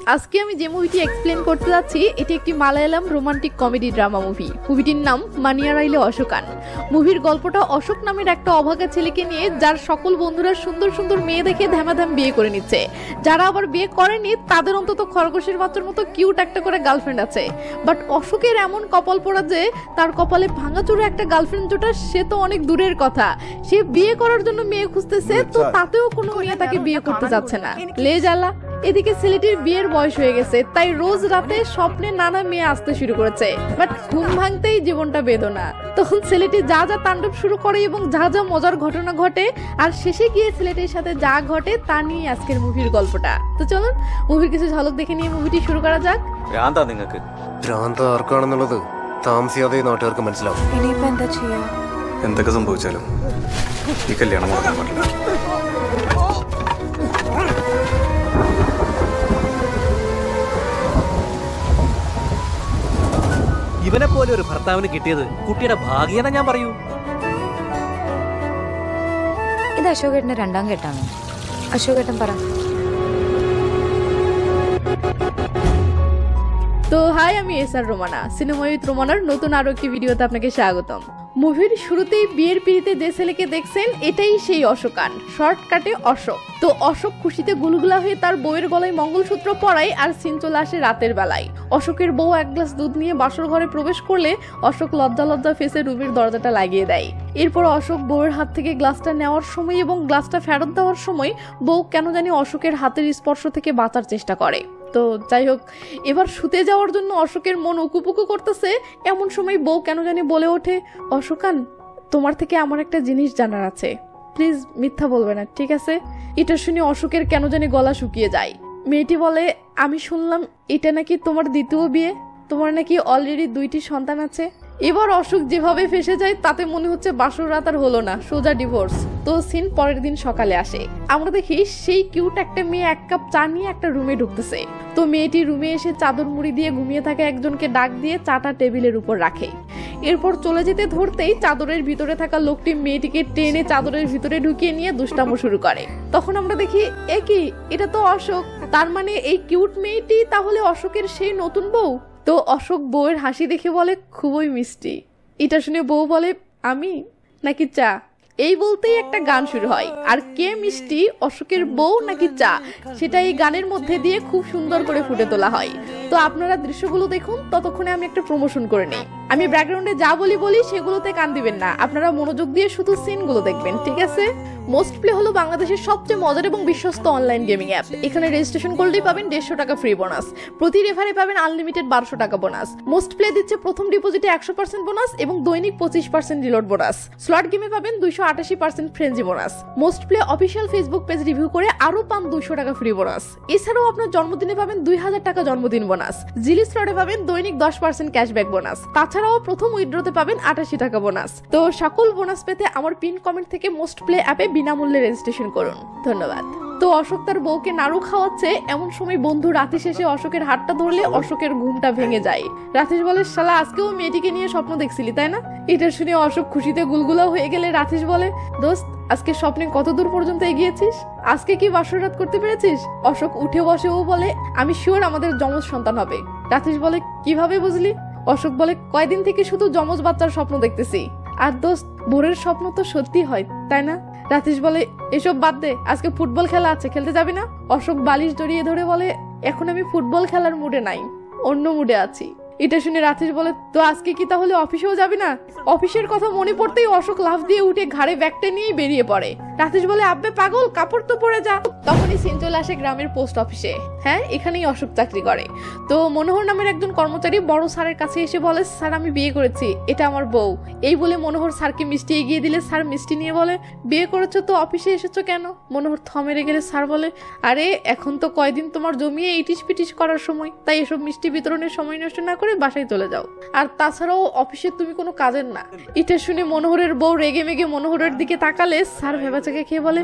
আজকে আমি যে মুভিটি এক্সপ্লেন করতে যাচ্ছি এটি একটি Malayalam romantic comedy drama movie. মুভিটির নাম মানিয়ারাইলে অশোকান। মুভির গল্পটা অশোক নামের একটা অভাগা ছেলেকে নিয়ে, যার সকল বন্ধুরা সুন্দর সুন্দর মেয়ে দেখে ধ্যামাধ্যাম বিয়ে করে নিচ্ছে। যারা আবার বিয়ে করেনি তাদের অন্তত খরগোশের বাচ্চার মতো কিউট একটা করে গার্লফ্রেন্ড আছে। বাট অশোকের এমন কপাল পোড়া যে তার কপালে ভাঙাচোরা একটা গার্লফ্রেন্ড জোটা সে তো অনেক দূরের কথা, সে বিয়ে করার জন্য মেয়ে খুঁজতেছে, তো তাতেও কোনো মেয়ে তাকে বিয়ে করতে চাচ্ছে না। লে জ্বালা। এদিকে ছেলেটির বিয়ের বয়স হয়ে গেছে, তাই রোজ রাতে স্বপ্নে নানা মেয়ে আসতে শুরু করেছে। বাট ঘুম ভাঙতেই জীবনটা বেদনা। তখন ছেলেটি যা যা তাণ্ডব শুরু করে এবং যা যা মজার ঘটনা ঘটে, আর শেষে গিয়ে ছেলেটির সাথে যা ঘটে তা নিয়ে আজকের মুভির গল্পটা। তো চলুন মুভির কিছু ঝলক দেখে নিয়ে মুভিটি শুরু করা যাক। താമസിയാതെ നാട്ടുകാർക്ക് മനസ്സിലാവും. ഇനിയിപ്പോ എന്താ ചെയ്യാ? എന്തൊക്കെ സംഭവിച്ചാലും ഈ കല്യാണം മുടക്കാൻ പറ്റില്ല. ഇവനെ പോലെ ഒരു ഭർത്താവിന് കിട്ടിയത് കുട്ടിയുടെ ഭാഗ്യന ഞാൻ പറയൂ. ഇത് അശോകേട്ടന്റെ രണ്ടാം കെട്ടാണോ? അശോകേട്ടൻ പറ. তো হাই, আমি এসআর রোমানা, সিনেমা উইথ রোমানার নতুন আরো একটি ভিডিওতে আপনাকে স্বাগতম। মুভির শুরুতেই বিয়ের পিড়িতে যে ছেলেকে দেখছেন এটাই সেই অশোকান, শর্টকাটে অশোক। তো অশোক খুশিতে গুলগুলা হয়ে তার বউয়ের গলায় মঙ্গলসূত্র পরায়, আর সিন চলে আসে রাতের বেলায়। অশোকের বউ এক গ্লাস দুধ নিয়ে বাসর ঘরে প্রবেশ করলে অশোক লজ্জা লজ্জা ফেসে রুমের দরজাটা লাগিয়ে দেয়। এরপর অশোক বউয়ের হাত থেকে গ্লাসটা নেওয়ার সময় এবং গ্লাসটা ফেরত দেওয়ার সময় বউ কেন জানি অশোকের হাতের স্পর্শ থেকে বাঁচার চেষ্টা করে। তো যাই হোক, এবার শুতে যাওয়ার জন্য অশোকের মন উকুপুকু করতেছে, এমন সময় বউ কেন জানি বলে ওঠে, অশোকান, তোমার থেকে আমার একটা জিনিস জানার আছে, প্লিজ মিথ্যা বলবে না, ঠিক আছে? এটা শুনে অশোকের কেন জানি গলা শুকিয়ে যায়। মেয়েটি বলে, আমি শুনলাম এটা নাকি তোমার দ্বিতীয় বিয়ে, তোমার নাকি অলরেডি 2টি সন্তান আছে। এবার অশোক যেভাবে ফেসে যায় তাতে মনে হচ্ছে বাসর রাত আর হলো না, সোজা ডিভোর্স। তো সিন পরের দিন সকালে আসে, আমরা দেখি সেই কিউট একটা মেয়ে 1 কাপ চা নিয়ে একটা রুমে ঢুকতেছে। তো মেয়েটি রুমে এসে চাদর মুড়ি দিয়ে ঘুমিয়ে থাকা একজনকে ডাক দিয়ে চাটা টেবিলের উপর রাখে। এরপর চলে যেতে ধরতেই চাদরের ভিতরে থাকা লোকটি মেয়েটিকে টেনে চাদরের ভিতরে ঢুকিয়ে নিয়ে দুষ্টামো শুরু করে। তখন আমরা দেখি, এ কি, এটা তো অশোক, তার মানে এই কিউট মেয়েটি তাহলে অশোকের সেই নতুন বউ। তো অশোক বউয়ের হাসি দেখে বলে, খুবই মিষ্টি। এটা শুনে বউ বলে, আমি নাকি চা? এই বলতেই একটা গান শুরু হয়, আর কে মিষ্টি, অশোকের বউ নাকি চা, সেটা এই গানের মধ্যে দিয়ে খুব সুন্দর করে ফুটে তোলা হয়। তো আপনারা দৃশ্যগুলো দেখুন, ততক্ষণে আমি একটা প্রমোশন করে নিই। আমি ব্যাকগ্রাউন্ডে যা বলি সেগুলোতে কান দিবেন না, আপনারা মনোযোগ দিয়ে শুধু সিনগুলো দেখবেন, ঠিক আছে? মোস্ট প্লে হলো বাংলাদেশের সবচেয়ে মজার এবং বিশ্বস্ত অনলাইন গেমিং অ্যাপ। এখানে রেজিস্ট্রেশন করলেই পাবেন 150 টাকা ফ্রি বোনাস, প্রতি রেফারে পাবেন আনলিমিটেড 1200 টাকা বোনাস। মোস্ট প্লে দিচ্ছে প্রথম ডিপোজিটে 100% বোনাস এবং দৈনিক 25% রিলোড বোনাস। স্লট গেমে পাবেন 288% frenzy bonus. Most play official Facebook page review করে আরো পান 200 টাকা ফ্রি বোনাস। এছাড়াও আপনার জন্মদিনে পাবেন 2000 টাকা জন্মদিন বোনাস। জিলি স্লটে পাবেন দৈনিক 10% ক্যাশব্যাক বোনাস। তাছাড়াও প্রথম উইথড্রতে পাবেন 88 টাকা বোনাস। তো সকল বোনাস পেতে আমার পিন কমেন্ট থেকে মোস্ট প্লে অ্যাপে বিনামূল্যে রেজিস্ট্রেশন করুন। ধন্যবাদ। তো অশোক তার বউকে নাড়ু খাওয়াচ্ছে, এমন সময় বন্ধু রাতিশ এসে অশোকের হাতটা ধরলে অশোকের ঘুমটা ভেঙে যায়। রাতিশ বলে, শালা আজকেও মেয়েটিকে নিয়ে স্বপ্ন দেখছিলি তাই না? এটা শুনে অশোক খুশিতে গুলগুলা হয়ে গেলে রাতিশ বলে, দোস্ত, আজকে স্বপ্নে কত দূর পর্যন্ত এগিয়েছিস? আজকে কি বাসর রাত করতে পেরেছিস? অশোক উঠে বসে ও বলে, আমি শিওর আমাদের যমজ সন্তান হবে। রাতিশ বলে, কিভাবে বুঝলি? অশোক বলে, কয়দিন থেকে শুধু যমজ বাচ্চার স্বপ্ন দেখতেছি। আর দোস্ত, ভোরের স্বপ্ন তো সত্যি হয় তাই না? রাতিশ বলে, এসব বাদ দে, আজকে ফুটবল খেলা আছে, খেলতে যাবি না? অশোক বালিশ জড়িয়ে ধরে বলে, এখন আমি ফুটবল খেলার মুডে নাই, অন্য মুডে আছি। এটা শুনে রাতিশ বলে, তো আজকে কি তাহলে অফিসেও যাবি না? অফিসের কথা মনে পড়তেই অশোক লাফ দিয়ে উঠে ঘাড়ে ব্যাগটা নিয়ে বেরিয়ে পড়ে। রাতিশ বলে, আব্বে পাগল, কাপড় তো পরে যা। তখনই সিন চলে আসে গ্রামের পোস্ট অফিসে। হ্যাঁ, এখানেই অশোক চাকরি করে। তো মনোহর নামের একজন কর্মচারী বড় স্যারের কাছে এসে বলে, স্যার আমি বিয়ে করেছি, এটা আমার বউ। এই বলে মনোহর স্যারকে মিষ্টি এগিয়ে দিলে স্যার মিষ্টি নিয়ে বলে, বিয়ে করেছো তো অফিসে এসেছো কেন? মনোহর থমেরে গেলে স্যার বলে, আরে এখন তো কয়দিন তোমার জমিয়ে ইটিস পিটিস করার সময়, তাই এসব মিষ্টি বিতরণের সময় নষ্ট না করে বাসায় চলে যাও, আর তাছাড়াও অফিসে তুমি কোনো কাজের না। এটা শুনে মনোহরের বউ রেগে মেগে মনোহরের দিকে তাকালে স্যার ভেবাচাকে খেয়ে বলে,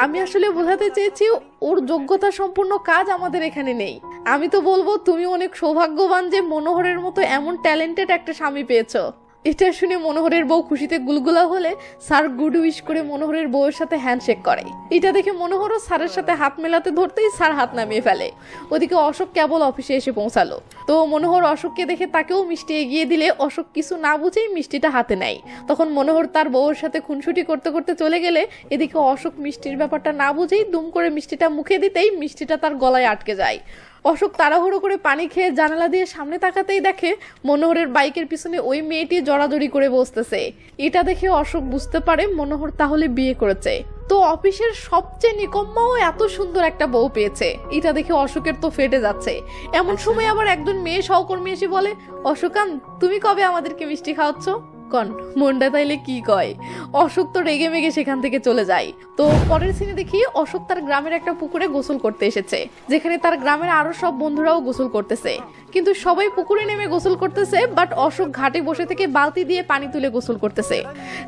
আমি আসলে বোঝাতে চেয়েছি ওর যোগ্যতা সম্পূর্ণ কাজ আমাদের এখানে নেই। আমি তো বলবো তুমি অনেক সৌভাগ্যবান যে মনোহরের মতো এমন ট্যালেন্টেড একটা স্বামী পেয়েছো। এটা শুনে মনোহরের বউ খুশিতে গুলগুলা হলে স্যার গুড উইশ করে মনোহরের বউয়ের সাথে হ্যান্ডশেক করে। এটা দেখে মনোহরও স্যারের সাথে হাত মেলাতে ধরতেই স্যার হাত নামিয়ে ফেলে। ওদিকে অশোক কেবল অফিসে এসে পৌঁছালো। তো মনোহর অশোককে দেখে তাকেও মিষ্টি এগিয়ে দিলে অশোক কিছু না বুঝেই মিষ্টিটা হাতে নেয়। তখন মনোহর তার বউয়ের সাথে খুনসুটি করতে করতে চলে গেলে এদিকে অশোক মিষ্টির ব্যাপারটা না বুঝেই দুম করে মিষ্টিটা মুখে দিতেই মিষ্টিটা তার গলায় আটকে যায়। অশোক তাড়াহুড়ো করে পানি খেয়ে জানালা দিয়ে সামনে তাকাতেই দেখে মনোহরের বাইকের পিছনে ওই মেয়েটি জড়াজড়ি করে বসতেছে। এটা দেখে অশোক বুঝতে পারে মনোহর তাহলে বিয়ে করেছে। তো অফিসের সবচেয়ে নিকম্মাও এত সুন্দর একটা বউ পেয়েছে। এটা দেখে অশোকের তো ফেটে যাচ্ছে। এমন সময় আবার একজন মেয়ে সহকর্মী এসে বলে, অশোকান তুমি কবে আমাদেরকে মিষ্টি খাওয়াচ্ছ? কন মনটা তাইলে কি কয়। অশোক তো রেগে মেগে সেখান থেকে চলে যায়। তো পরের সিনে দেখি অশোক তার গ্রামের একটা পুকুরে গোসল করতে এসেছে, যেখানে তার গ্রামের আরো সব বন্ধুরাও গোসল করতেছে। কিন্তু সবাই পুকুরে নেমে গোসল করতেছে, বাট অশোক ঘাটে বসে থেকে বালতি দিয়ে পানি তুলে গোসল করতেছে,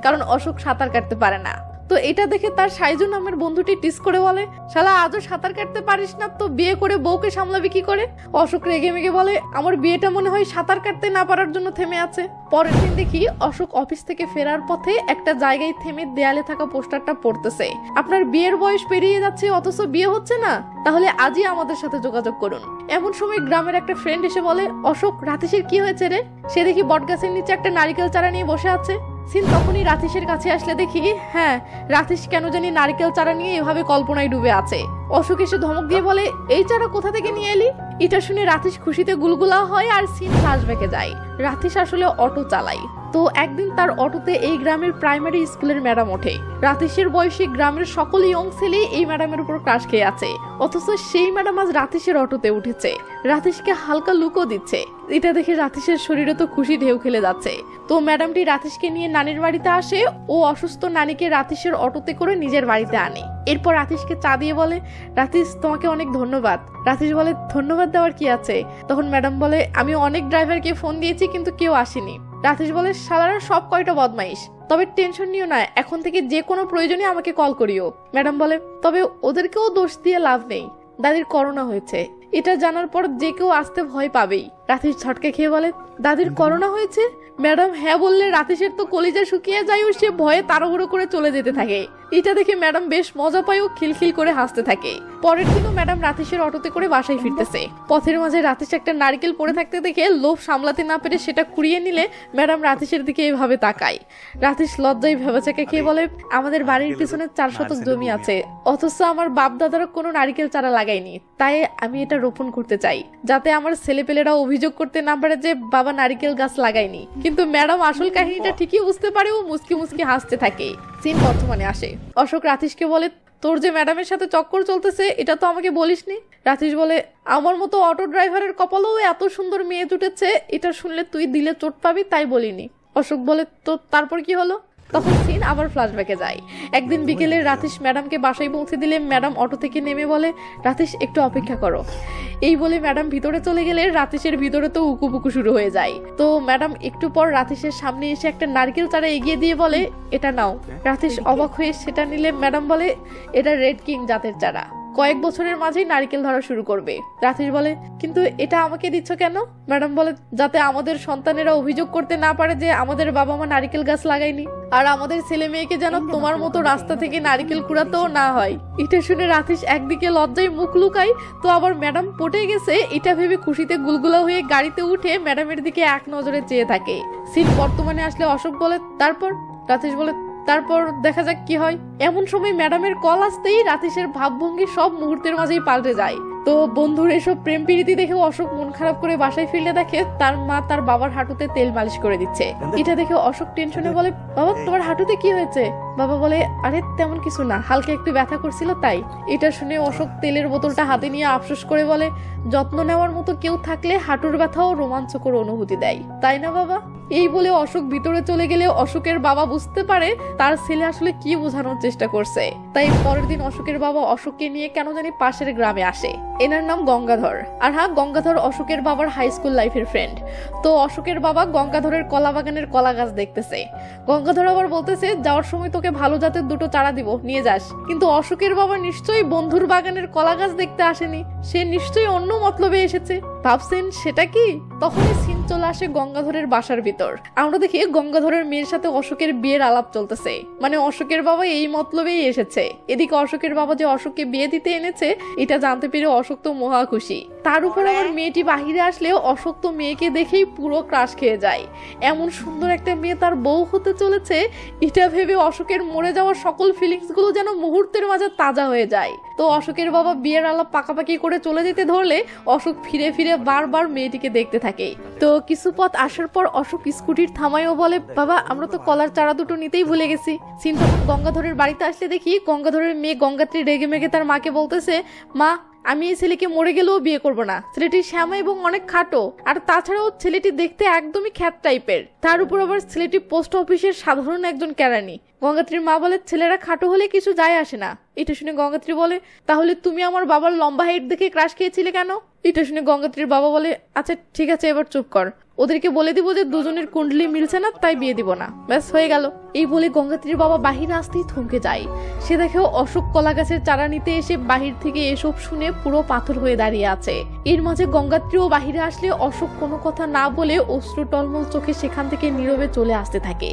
কারণ অশোক সাঁতার কাটতে পারে না। তো এটা দেখে তার সাইজু নামের বন্ধুটি টিস করে বলে, শালা আজও সাঁতার কাটতে পারিস না, তো বিয়ে করে বউকে সামলাবি কি করে? অশোক রেগে মেগে বলে, আমার বিয়েটা মনে হয় সাঁতার কাটতে না পারার জন্য থেমে আছে। পরের দিন দেখি অশোক অফিস থেকে ফেরার পথে একটা জায়গায় থেমে দেয়ালে থাকা পোস্টারটা পড়তেছে, আপনার বিয়ের বয়স পেরিয়ে যাচ্ছে অথচ বিয়ে হচ্ছে না, তাহলে আজই আমাদের সাথে যোগাযোগ করুন। এমন সময় গ্রামের একটা ফ্রেন্ড এসে বলে, অশোক রাতিশের কি হয়েছে রে? সে দেখি বটগাছের নিচে একটা নারিকেল চারা নিয়ে বসে আছে। সিন তখনই রাতিশের কাছে আসলে দেখি হ্যাঁ রাতিশ কেন জানি নারকেল চারা নিয়ে এভাবে কল্পনায় ডুবে আছে। অশোক এসে ধমক দিয়ে বলে, এই চারা কোথা থেকে নিয়ে এলি? এটা শুনে রাতিশ খুশিতে গুলগুলা হয় আর সিন ফ্ল্যাশব্যাকে যায়। রাতিশ আসলে অটো চালায়। তো একদিন তার অটোতে এই গ্রামের প্রাইমারি স্কুলের ম্যাডাম ওঠে। রাতিশের বয়সী গ্রামের সকল ইয়ং ছেলে এই ম্যাডামের উপর ক্রাশ খেয়ে আছে, অথচ সেই ম্যাডাম আজ রাতিশের অটোতে উঠেছে, রাতিশকে হালকা লুকও দিচ্ছে। এটা দেখে রাতিশের শরীরে তো খুশি ঢেউ খেলে যাচ্ছে। তো ম্যাডামটি রাতিশকে নিয়ে নানির বাড়িতে আসে ও অসুস্থ নানিকে রাতিশের অটোতে করে নিজের বাড়িতে আনে। এরপর রাতিশকে চা দিয়ে বলে, রাতিশ তোমাকে অনেক ধন্যবাদ। রাতিশ বলে, ধন্যবাদ দেওয়ার কি আছে? তখন ম্যাডাম বলে, আমি অনেক ড্রাইভারকে ফোন দিয়েছি কিন্তু কেউ আসেনি। রাতিশ বলে, শালারা সব কয়টা বদমাইশ, তবে টেনশন নিও না, এখন থেকে যে কোনো প্রয়োজনে আমাকে কল করিও। ম্যাডাম বলে, তবে ওদেরকেও দোষ দিয়ে লাভ নেই, দাদির করোনা হয়েছে, এটা জানার পর যে কেউ আসতে ভয় পাবেই। রাতিশ ঝটকে খেয়ে বলে, দাদির করোনা হয়েছে? ম্যাডাম হ্যাঁ বললে রাতিশের তো কলিজা শুকিয়ে যায় ও সে ভয়ে তাড়াহুড়ো করে চলে যেতে থাকে। এটা দেখে ম্যাডাম বেশ মজা পায় ও খিলখিল করে হাসতে থাকে। পরের দিনও ম্যাডাম রাতিশের অটোতে করে বাসায় ফিরতেছে। পথের মাঝে রাতিশ একটা নারকেল পড়ে থাকতে দেখে লোভ সামলাতে না পেরে সেটা কুড়িয়ে নিলে ম্যাডাম রাতিশের দিকে এভাবে তাকায়। রাতিশ লজ্জায় ভেবাচাকা খেয়ে বলে, আমাদের বাড়ির পিছনে 4 শতক জমি আছে, অথচ আমার বাপ দাদারা কোনো নারকেল চারা লাগায়নি, তাই আমি এটা রোপণ করতে চাই, যাতে আমার ছেলেপেলেরা অভিযোগ করতে না পারে যে বাবা নারকেল গাছ লাগায়নি। কিন্তু ম্যাডাম আসল কাহিনীটা ঠিকই বুঝতে পারে ও মুচকি মুচকি হাসতে থাকে। সিন বর্তমানে আসে। অশোক রাতিশকে বলে, তোর যে ম্যাডামের সাথে চক্কর চলতেছে এটা তো আমাকে বলিসনি। রাতিশ বলে, আমার মতো অটো ড্রাইভারের কপালেও এত সুন্দর মেয়ে জুটেছে, এটা শুনলে তুই দিলে চোট পাবি তাই বলিনি। অশোক বলে, তো তারপর কি হলো? তখন সিন আবার ফ্ল্যাশব্যাকে যায়। একদিন বিকেলে রাতিশ ম্যাডামকে বাসায় পৌঁছে দিলে ম্যাডাম অটো থেকে নেমে বলে, রাতিশ একটু অপেক্ষা করো। এই বলে ম্যাডাম ভিতরে চলে গেলে রাতিশের ভিতরে তো উকুপুকু শুরু হয়ে যায়। তো ম্যাডাম একটু পর রাতিশের সামনে এসে একটা নারকেল চারা এগিয়ে দিয়ে বলে, এটা নাও। রাতিশ অবাক হয়ে সেটা নিলে ম্যাডাম বলে, এটা রেড কিং জাতের চারা, কয়েক বছরের মাঝেই নারকেল ধরা শুরু করবে। রাতিশ বলে, কিন্তু এটা আমাকে দিচ্ছ কেন? ম্যাডাম বলে, যাতে আমাদের সন্তানেরা অভিযোগ করতে না পারে যে আমাদের বাবা মা নারকেল গাছ লাগায়নি, আর আমাদের ছেলে মেয়েকে যেন তোমার মতো রাস্তা থেকে নারকেল কুড়াতেও না হয়। এটা শুনে রাতিশ একদিকে লজ্জায় মুখ লুকায়, তো আবার ম্যাডাম পটে গেছে এটা ভেবে খুশিতে গুলগুলা হয়ে গাড়িতে উঠে ম্যাডামের দিকে এক নজরে চেয়ে থাকে। সিন বর্তমানে আসলে অশোক বলে, তারপর? রাতিশ বলে, তারপর দেখা যাক কি হয়। এমন সময় ম্যাডামের কল আসতেই রাতিশের ভাবভঙ্গি সব মুহূর্তের মাঝেই পাল্টে যায়। তো বন্ধুর এসব প্রেম প্রীতি দেখে অশোক মন খারাপ করে বাসায় ফিরলে দেখে তার মা তার বাবার হাঁটুতে তেল মালিশ করে দিচ্ছে। এটা দেখে অশোক টেনশনে বলে, বাবা তোমার হাঁটুতে কি হয়েছে? বাবা বলে, আরে তেমন কিছু না, হালকা একটু ব্যথা করছিল তাই। এটা শুনে অশোক তেলের বোতলটা হাতে নিয়ে আফসোস করে বলে, যত্ন নেওয়ার মতো কেউ থাকলে হাঁটুর ব্যথাও রোমাঞ্চকর অনুভূতি দেয়, তাই না বাবা? এই বলে অশোক ভিতরে চলে গেলে অশোকের বাবা বুঝতে পারে তার ছেলে আসলে কি বোঝানোর চেষ্টা করছে। তাই পরের দিন অশোকের বাবা অশোককে নিয়ে কেন জানি পাশের গ্রামে আসে। এনার নাম গঙ্গাধর। আর হ্যাঁ, গঙ্গাধর অশোকের বাবার হাই স্কুল লাইফের ফ্রেন্ড। তো অশোকের বাবা গঙ্গাধরের কলা বাগানের কলা গাছ দেখতেছে। গঙ্গাধর আবার বলতেছে, যাওয়ার সময় তোকে ভালো জাতের 2টো চারা দিব, নিয়ে যাস। কিন্তু অশোকের বাবা নিশ্চয়ই বন্ধুর বাগানের কলা গাছ দেখতে আসেনি, সে নিশ্চয়ই অন্য মতলবে এসেছে। ভাবছেন সেটা কি? তখনই সিন চলে আসে গঙ্গাধরের বাসার ভিতর। আমরা দেখি গঙ্গাধরের মেয়ের সাথে অশোকের বিয়ের আলাপ চলতেছে, মানে অশোকের বাবা এই মতলবেই এসেছে। এদিকে অশোকের বাবা যে অশোককে বিয়ে দিতে এনেছে এটা জানতে পেরে অশোক তো মহা খুশি। তার উপর আমার মেয়েটি বাহিরে আসলে অশোক তো মেয়েকে দেখেই পুরো ক্রাশ খেয়ে যায়। এমন সুন্দর একটা মেয়ে তার বউ হতে চলেছে এটা ভেবে অশোকের মরে যাওয়ার সকল ফিলিংস গুলো যেন মুহূর্তের মাঝে তাজা হয়ে যায়। তো অশোকের বাবা বিয়ের আলাপ পাকাপাকি করে চলে যেতে ধরলে অশোক ফিরে ফিরে বারবার মেয়েটিকে দেখতে থাকে। তো কিছু পথ আসার পর অশোক স্কুটির থামায় ও বলে, বাবা আমরা তো কলার চারা দুটো নিতেই ভুলে গেছি। সিন তখন গঙ্গাধরের বাড়িতে আসলে দেখি গঙ্গাধরের মেয়ে গঙ্গাত্রী রেগে মেগে তার মাকে বলতেছে, মা আমি এই ছেলেকে মরে গেলেও বিয়ে করব না। ছেলেটি শ্যামা এবং অনেক খাটো, আর তাছাড়াও ছেলেটি দেখতে একদমই খ্যাত টাইপের। তার উপর আবার ছেলেটি পোস্ট অফিসের সাধারণ একজন কেরানি। গঙ্গাত্রীর মা বলে, ছেলেরা খাটো হলে কিছু যায় আসে না। এটা শুনে গঙ্গাত্রী বলে, তাহলে তুমি আমার বাবার লম্বা হাইট দেখে ক্রাশ খেয়েছিলে কেন? এটা শুনে গঙ্গাত্রীর বাবা বলে, আচ্ছা ঠিক আছে এবার চুপ কর, ওদেরকে বলে দিব যে দুজনের কুণ্ডলি মিলছে না তাই বিয়ে দিব না, ব্যাস হয়ে গেল। এই বলে গঙ্গাত্রীর বাবা বাহিরে আসতেই থমকে যায়। সে দেখে অশোক কলা গাছের চারা নিতে এসে বাহির থেকে এসব শুনে পুরো পাথর হয়ে দাঁড়িয়ে আছে। এর মাঝে গঙ্গাত্রীও বাহিরে আসলে অশোক কোনো কথা না বলে অশ্রু টলমল চোখে সেখান থেকে নীরবে চলে আসতে থাকে।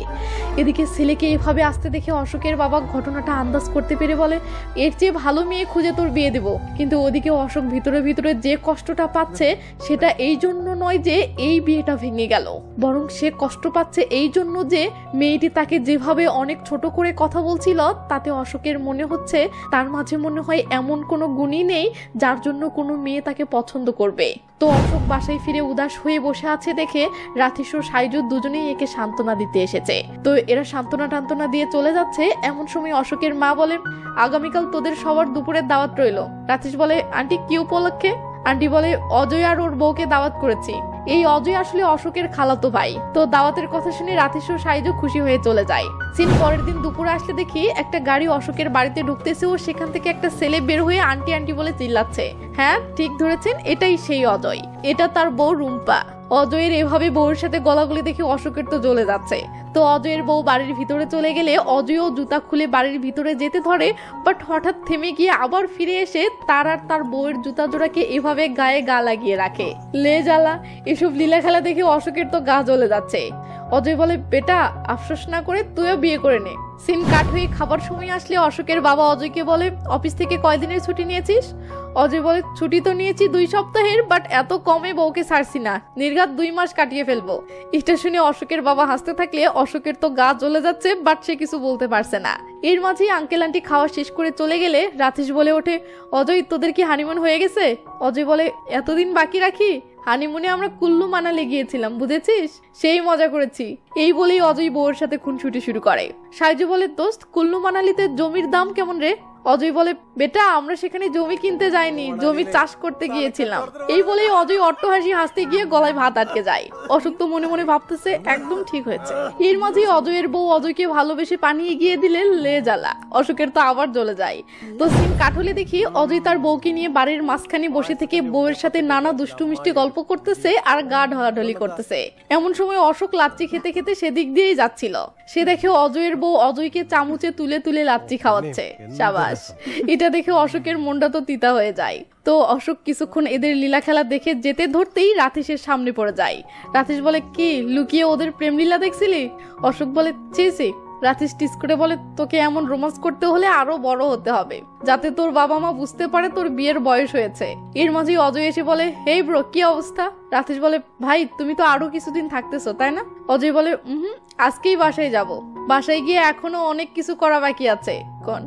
এদিকে ছেলেকে এভাবে আসতে দেখে অশোকের বাবা ঘটনাটা আন্দাজ করতে পেরে বলে, এর চেয়ে ভালো মেয়ে খুঁজে তোর বিয়ে দেব। কিন্তু ওদিকে অশোক ভিতরে ভিতরে যে কষ্টটা পাচ্ছে সেটা এই জন্য নয় যে এই বিয়েটা ভেঙে গেল, বরং সে কষ্ট পাচ্ছে এই জন্য যে মেয়েটি তাকে যেভাবে অনেক ছোট করে কথা বলছিল তাতে অশোকের মনে হচ্ছে তার মাঝে মনে হয় এমন কোনো গুণই নেই যার জন্য কোনো মেয়ে তাকে পছন্দ করবে। তো অশোক বাসায় ফিরে উদাস হয়ে বসে আছে দেখে রাথিস ও সাইজু দুজনেই একে সান্ত্বনা দিতে এসেছে। তো এরা সান্ত্বনা টান্তনা দিয়ে চলে যাচ্ছে। এমন সময় অশোকের মা বলে, আগামীকাল তোদের সবার দুপুরের দাওয়াত রইলো। রাথিস বলে, আন্টি কি উপলক্ষে? আন্টি বলে, অজয় আর ওর বউকে দাওয়াত করেছি। এই অজয় আসলে অশোকের খালাতো ভাই। তো দাওয়াতের কথা শুনে রাথিস ও সাইজু খুশি হয়ে চলে যায়। সিন পরের দিন দুপুরে আসলে দেখি একটা গাড়ি অশোকের বাড়িতে ঢুকতেছে ও সেখান থেকে একটা ছেলে বের হয়ে আন্টি আন্টি বলে চিল্লাচ্ছে। হ্যাঁ ঠিক ধরেছেন, এটাই সেই অজয়, এটা তার বউ রুম্পা। অজয়ের এভাবে বউয়ের সাথে গলাগলি দেখে অশোকের তো জ্বলে যাচ্ছে। তো অজয়ের বউ বাড়ির ভিতরে চলে গেলে অজয়ও জুতা খুলে বাড়ির ভিতরে যেতে ধরে, বাট হঠাৎ থেমে গিয়ে আবার ফিরে এসে তার আর তার বউয়ের জুতা জোড়াকে এভাবে গায়ে গা লাগিয়ে রাখে। লে জ্বালা, এসব লীলা খেলা দেখে অশোকের তো গা জ্বলে যাচ্ছে। অজয় বলে, বেটা আফসোস না করে তুইও বিয়ে করে নে। সিন কাট হয়ে খাবার সময় আসলে অশোকের বাবা অজয়কে বলে, অফিস থেকে কয়দিনের ছুটি নিয়েছিস? অজয় বলে, ছুটি তো নিয়েছি 2 সপ্তাহের, বাট এত কমে বউকে ছাড়ছি না, নির্ঘাত 2 মাস কাটিয়ে ফেলবো। এটা শুনে অশোকের বাবা হাসতে থাকলে অশোকের তো গা জ্বলে যাচ্ছে, বাট সে কিছু বলতে পারছে না। এর মাঝেই আঙ্কেল আন্টি খাওয়া শেষ করে চলে গেলে রাথিস বলে ওঠে, অজয় তোদের কি হানিমুন হয়ে গেছে? অজয় বলে, এতদিন বাকি রাখি? হানিমুনে আমরা কুল্লু মানালি গিয়েছিলাম, বুঝেছিস? সেই মজা করেছি। এই বলেই অজয় বউয়ের সাথে খুনসুটি শুরু করে। সাইজু বলে, দোস্ত কুল্লু মানালিতে জমির দাম কেমন রে? অজয় বলে, বেটা আমরা সেখানে জমি কিনতে যাইনি, জমি চাষ করতে গিয়েছিলাম। এই বলেই অজয় অট্টহাসি হাসতে গিয়ে গলায় ভাত আটকে যায়। অশোক তো মনে মনে ভাবতেছে একদম ঠিক হয়েছে। এর মাঝেই অজয়ের বউ অজয়কে ভালোবেসে পানিয়ে গিয়ে দিলে লে জ্বালা, অশোকের তো আবার জ্বলে যায়। তো সিন কাঠলে দেখি অজয় তার বউকে নিয়ে বাড়ির মাঝখানে বসে থেকে বউয়ের সাথে নানা দুষ্টু মিষ্টি গল্প করতেছে আর গা ঢলাঢলি করতেছে। এমন সময় অশোক লাচ্ছি খেতে খেতে সেদিক দিয়েই যাচ্ছিল। সে দেখে অজয়ের বউ অজয়কে চামচে তুলে তুলে লাচ্ছি খাওয়াচ্ছে। সাবাস, এটা দেখে অশোকের মনটা তো তিতা হয়ে যায়। তো অশোক কিছুক্ষণ এদের লীলা খেলা দেখে যেতে ধরতেই রাথিসের সামনে পড়ে যায়। রাথিস বলে, কি লুকিয়ে ওদের প্রেম লীলা দেখছিলি? অশোক বলে, ছি। রাথিস টিস করে বলে, তোকে এমন রোমান্স করতে হলে আরো বড় হতে হবে, যাতে তোর বাবা মা বুঝতে পারে তোর বিয়ের বয়স হয়েছে। এর মাঝে অজয় এসে বলে, হেই ব্রো কি অবস্থা? রাথিস বলে, ভাই তুমি তো আরো কিছুদিন থাকতেছো তাই না? অজয় বলে, আজকেই বাসায় যাব। বাসায় গিয়ে এখনো অনেক কিছু করা বাকি আছে। কোন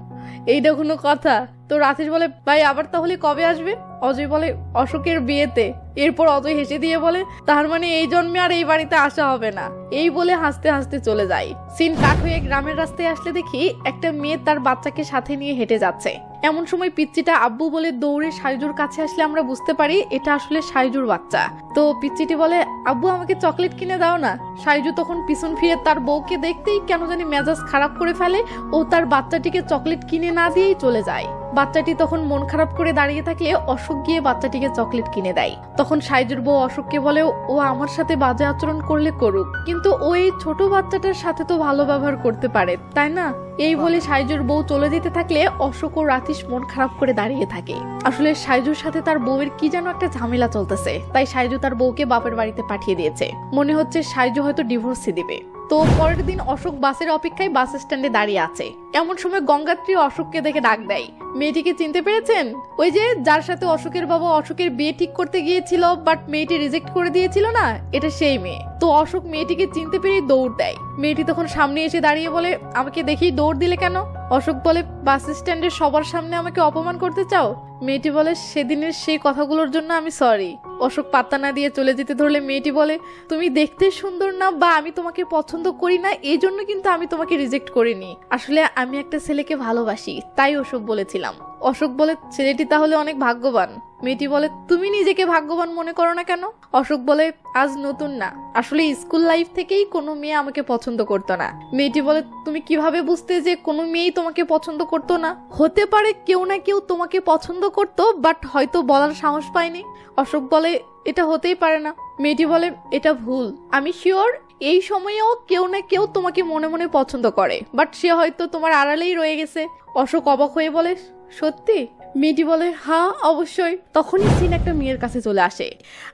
এইটা কোনো কথা? তো রাথিস বলে, ভাই আবার তাহলে কবে আসবে? অজয় বলে, অশোকের বিয়েতে। এরপর অজয় হেসে দিয়ে বলে, তার মানে এই জন্মে আর এই বাড়িতে আসা হবে না। এই বলে হাসতে হাসতে চলে যায়। সিন কাট হয়ে গ্রামের রাস্তায় আসলে দেখি একটা মেয়ে তার বাচ্চাকে সাথে নিয়ে হেঁটে যাচ্ছে। এমন সময় পিচ্চিটা আব্বু বলে দৌড়ে সাইজুর কাছে আসলে আমরা বুঝতে পারি এটা আসলে সাইজুর বাচ্চা। তো পিচ্চিটি বলে, আব্বু আমাকে চকলেট কিনে দাও না। সাইজু তখন পিছন ফিরে তার বউকে দেখতেই কেন জানি মেজাজ খারাপ করে ফেলে ও তার বাচ্চাটিকে চকলেট কিনে না দিয়েই চলে যায়। বাচ্চাটি তখন মন খারাপ করে দাঁড়িয়ে থাকলে অশোক গিয়ে বাচ্চাটিকে চকলেট কিনে দেয়। তখন সাইজুর বউ অশোককে বলে, ও আমার সাথে বাজে আচরণ করলে করুক, কিন্তু ও এই ছোট বাচ্চাটার সাথে তো ভালো ব্যবহার করতে পারে, তাই না? এই বলে সাইজুর বউ চলে যেতে থাকলে অশোক ও রাতিশ মন খারাপ করে দাঁড়িয়ে থাকে। আসলে সাইজুর সাথে তার বউয়ের কি যেন একটা ঝামেলা চলতেছে, তাই সাইজু তার বউকে বাপের বাড়িতে পাঠিয়ে দিয়েছে। মনে হচ্ছে সাইজু হয়তো ডিভোর্সই দিবে। তো পরের দিন অশোক বাসের অপেক্ষায় বাস স্ট্যান্ডে দাঁড়িয়ে আছে। এমন সময় গঙ্গাত্রী অশোককে দেখে ডাক দেয়, মেয়েটিকে চিনতে পেরেছেন? ওই যে যার সাথে অশোকের বাবা অশোকের বিয়ে ঠিক করতে গিয়েছিল, বাট মেয়েটি রিজেক্ট করে দিয়েছিল না, এটা সেই মেয়ে। তো অশোক মেয়েটিকে চিনতে পেরেই দৌড় দেয়। মেয়েটি তখন সামনে এসে দাঁড়িয়ে বলে, আমাকে দেখেই দৌড় দিলে কেন? অশোক বলে, বাস স্ট্যান্ডের সবার সামনে আমাকে অপমান করতে চাও? মেয়েটি বলে, সেদিনের সেই কথাগুলোর জন্য আমি সরি। অশোক পাত্তা না দিয়ে চলে যেতে ধরলে মেয়েটি বলে, তুমি দেখতে সুন্দর না বা আমি তোমাকে পছন্দ করি না এই জন্য কিন্তু আমি তোমাকে রিজেক্ট করিনি, আসলে আমি একটা ছেলেকে ভালোবাসি, তাই ওসব বলেছিলাম। অশোক বলে, ছেলেটি তাহলে অনেক ভাগ্যবান। মেয়েটি বলে, তুমি নিজেকে ভাগ্যবান মনে করো না কেন? অশোক বলে, আজ নতুন না, আসলে স্কুল লাইফ থেকেই কোনো মেয়ে আমাকে পছন্দ করতো না। মেয়েটি বলে, তুমি কিভাবে বুঝতে যে কোনো মেয়েই তোমাকে পছন্দ করতো না? হতে পারে কেউ না কেউ তোমাকে পছন্দ করতো, বাট হয়তো বলার সাহস পায়নি। অশোক বলে, এটা হতেই পারে না। মেয়েটি বলে, এটা ভুল, আমি শিওর এই সময়েও কেউ না কেউ তোমাকে মনে মনে পছন্দ করে, বাট সে হয়তো তোমার আড়ালেই রয়ে গেছে। অশোক অবাক হয়ে বলে, সত্যি? মেয়েটি বলে, হ্যাঁ অবশ্যই। তখনই সিন একটা মেয়ের কাছে চলে আসে।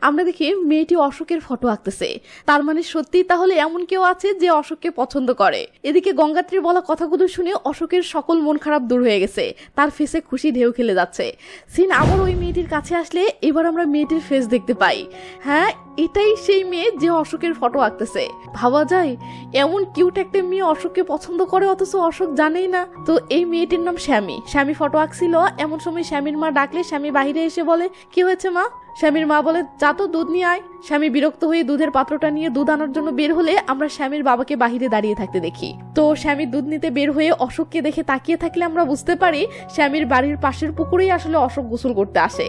আমরা দেখি মেয়েটি অশোকের ফটো আঁকতেছে, তার মানে সত্যি তাহলে এমন কেউ আছে যে অশোককে পছন্দ করে। এদিকে গঙ্গাত্রীর বলা কথাগুলো শুনে অশোকের সকল মন খারাপ দূর হয়ে গেছে, তার ফেসে খুশি ঢেউ খেলে যাচ্ছে। সিন আবার ওই মেয়েটির কাছে আসলে এবার আমরা মেয়েটির ফেস দেখতে পাই। হ্যাঁ, এটাই সেই মেয়ে যে অশোকের ফটো আঁকতেছে। ভাবা যায় এমন কিউট একটা মেয়ে অশোককে পছন্দ করে, অথচ অশোক জানেই না। তো এই মেয়েটির নাম শ্যামী। শ্যামী ফটো আঁকছিল, এমন সময় শ্যামীর মা ডাকলে শ্যামী বাহিরে এসে বলে, কি হয়েছে মা? শ্যামীর মা বলে, যা তো দুধ নিয়ে আয়। স্বামী বিরক্ত হয়ে দুধের পাত্রটা নিয়ে দুধ আনার জন্য বের হলে আমরা স্বামীর বাবাকে বাহিরে দাঁড়িয়ে থাকতে দেখি। তো স্বামী দুধ নিতে বের হয়ে অশোককে দেখে তাকিয়ে থাকলে আমরা বুঝতে পারি স্বামীর বাড়ির পাশের পুকুরেই আসলে অশোক গোসল করতে আসে।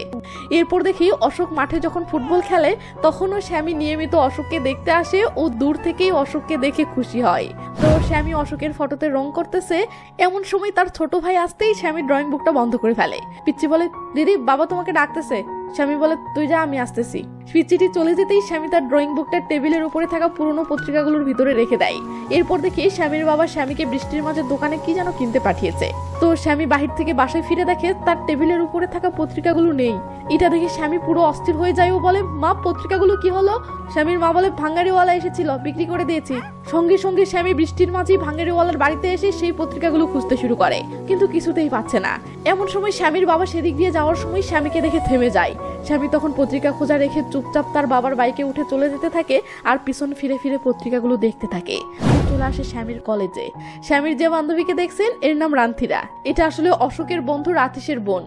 এরপর দেখি অশোক মাঠে যখন ফুটবল খেলে তখনও স্বামী নিয়মিত অশোককে দেখতে আসে ও দূর থেকেই অশোককে দেখে খুশি হয়। তো স্বামী অশোকের ফটোতে রং করতেছে, এমন সময় তার ছোট ভাই আসতেই স্বামী ড্রয়িং বুকটা বন্ধ করে ফেলে। পিচ্চি বলে, দিদি বাবা তোমাকে ডাকতেছে। স্বামী বলে, তুই যা, আমি আসতেছি। পিচ্চিটি চলে যেতেই স্বামী তার ড্রয়িং বুকটা টেবিলের উপরে থাকা পুরনো পত্রিকাগুলোর ভিতরে রেখে দেয়। এরপর দেখি স্বামীর বাবা স্বামীকে বৃষ্টির মাঝে দোকানে কি যেন কিনতে পাঠিয়েছে। তো স্বামী বাহির থেকে বাসায় ফিরে দেখে তার টেবিলের উপরে থাকা পত্রিকাগুলো নেই। এটা দেখে স্বামী পুরো অস্থির হয়ে যায় ও বলে, মা পত্রিকাগুলো কি হলো? স্বামীর মা বলে, ভাঙ্গারিওয়ালা এসেছিল, বিক্রি করে দিয়েছি। সঙ্গে সঙ্গে স্বামী বৃষ্টির মাঝেই ভাঙ্গারিওয়ালার বাড়িতে এসে সেই পত্রিকাগুলো খুঁজতে শুরু করে, কিন্তু কিছুতেই পাচ্ছে না। এমন সময় স্বামীর বাবা সেদিক দিয়ে যাওয়ার সময় স্বামীকে দেখে থেমে যায়। স্বামী তখন পত্রিকা খোঁজা রেখে চুপচাপ তার বাবার বাইকে উঠে চলে যেতে থাকে আর পিছন ফিরে ফিরে পত্রিকাগুলো দেখতে থাকে। চলে আসে স্বামীর কলেজে। স্বামীর যে বান্ধবীকে দেখছেন এর নাম রান্থিরা। এটা আসলে অশোকের বন্ধু রাতিশের বোন।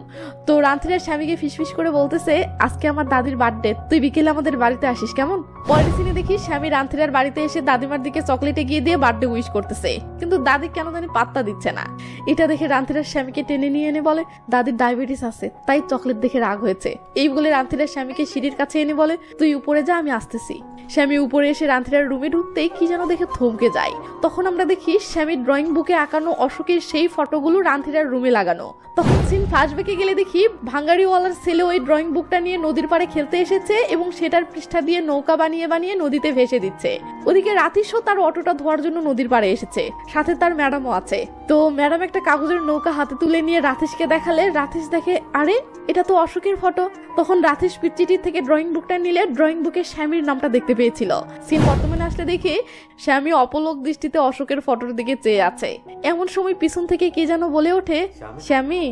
তো রান্থিরা স্বামীকে ফিসফিস করে বলতেছে, আজকে আমার দাদির বার্থডে, তুই বিকেলে আমাদের বাড়িতে আসিস কেমন? পরের সিনে দেখি স্বামী রান্থিরার বাড়িতে এসে দাদিমার দিকে চকলেটে গিয়ে দিয়ে বার্থডে উইশ করতেছে, কিন্তু দাদি কেন জানি পাত্তা দিচ্ছে না। এটা দেখে রান্থিরার স্বামীকে টেনে নিয়ে এনে বলে, দাদির ডায়াবেটিস আছে, তাই চকলেট দেখে রাগ হয়েছে। এই বলে রান্থিরার স্বামীকে সিঁড়ির কাছে এনে বলে, তুই উপরে যা, আমি আসতেছি। স্বামী উপরে এসে রান্থিরার রুমে ঢুকতেই কি যেন দেখে থমকে যায়। তখন আমরা দেখি স্বামীর ড্রয়িং বুকে আঁকানো অশোকের সেই ফটোগুলো রান্থিরার রুমে লাগানো। তখন সিন ফ্ল্যাশব্যাকে গেলে দেখি ভাঙ্গারিওয়ালার ছেলে ওই ড্রয়িং বুকটা নিয়ে নদীর পাড়ে খেলতে এসেছে এবং সেটার পৃষ্ঠা দিয়ে নৌকা বানিয়ে বানিয়ে নদীতে ভেসে দিচ্ছে। ওদিকে রাতিশও তার অটোটা ধোয়ার জন্য নদীর পাড়ে এসেছে, সাথে তার ম্যাডামও আছে। তো ম্যাডাম একটা কাগজের নৌকা হাতে তুলে নিয়ে রাতিশকে দেখালে রাতিশ দেখে, আরে এটা তো অশোকের ফটো। তখন রাতিশ পিচ্চিটির থেকে ড্রয়িং বুকটা নিলে ড্রয়িং বুকে স্বামীর নামটা দেখতে পেয়েছিল। সিন বর্তমানে আসলে দেখি স্বামী অপলক দৃষ্টিতে অশোকের ফটোর দিকে চেয়ে আছে। এমন সময় পিছন থেকে কে যেন বলে ওঠে, স্বামী।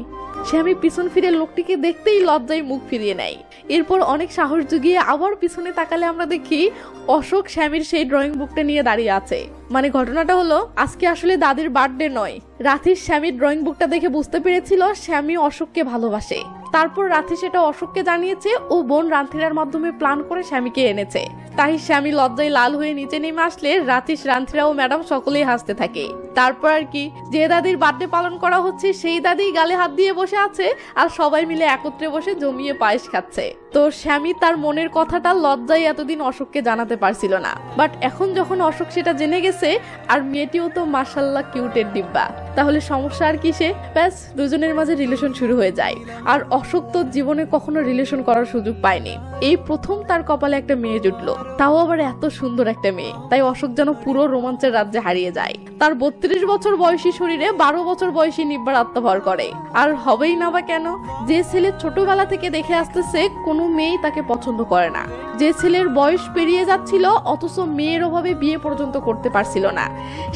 স্বামী পিছন ফিরে লোকটিকে দেখতেই লজ্জায় মুখ ফিরিয়ে নেয়। এরপর অনেক সাহস জুগিয়ে আবার পিছনে তাকালে আমরা দেখি অশোক স্বামীর সেই ড্রয়িং বুকটা নিয়ে দাঁড়িয়ে আছে। মানে ঘটনাটা হলো, আজকে আসলে দাদির বার্থডে নয়। রাতিশ স্বামীর ড্রয়িং বুকটা দেখে বুঝতে পেরেছিল স্বামী অশোককে ভালোবাসে। তারপর রাতি সেটা অশোককে জানিয়েছে ও বোন রান্থিরার মাধ্যমে প্ল্যান করে স্বামীকে এনেছে। তাই স্বামী লজ্জায় লাল হয়ে নিচে নেমে আসলে রাতিশ, রান্থিরা ও ম্যাডাম সকলেই হাসতে থাকে। তারপর আর কি, যে দাদির বার্থডে পালন করা হচ্ছে সেই দাদি গালে হাত দিয়ে বসে আছে আর সবাই মিলে একত্রে বসে জমিয়ে পায়েস খাচ্ছে। তো স্বামী তার মনের কথাটা লজ্জায় এতদিন অশোককে জানাতে পারছিল না, বাট এখন যখন অশোক সেটা জেনে গেছে, আর মেয়েটিও তো মাশাআল্লাহ কিউটের ডিব্বা। তাহলে সমস্যা আর কিসে? ব্যাস দুজনের মাঝে রিলেশন শুরু হয়ে যায়। আর অশোক তো জীবনে কখনো রিলেশন করার সুযোগ পায়নি, এই প্রথম তার কপালে একটা মেয়ে জুটলো, তাও আবার এত সুন্দর একটা মেয়ে। তাই অশোক যেন পুরো রোমাঞ্চের রাজ্যে হারিয়ে যায়। তার 32 বছর বয়সী শরীরে 12 বছর বয়সী নিব্বার আত্মভর করে। আর হবেই না বা কেন? যে ছেলে ছোটবেলা থেকে দেখে আসতেছে কোনো মেয়েই তাকে পছন্দ করে না, যে ছেলের বয়স পেরিয়ে যাচ্ছিল অথচ মেয়ের অভাবে বিয়ে পর্যন্ত করতে পারছিল না,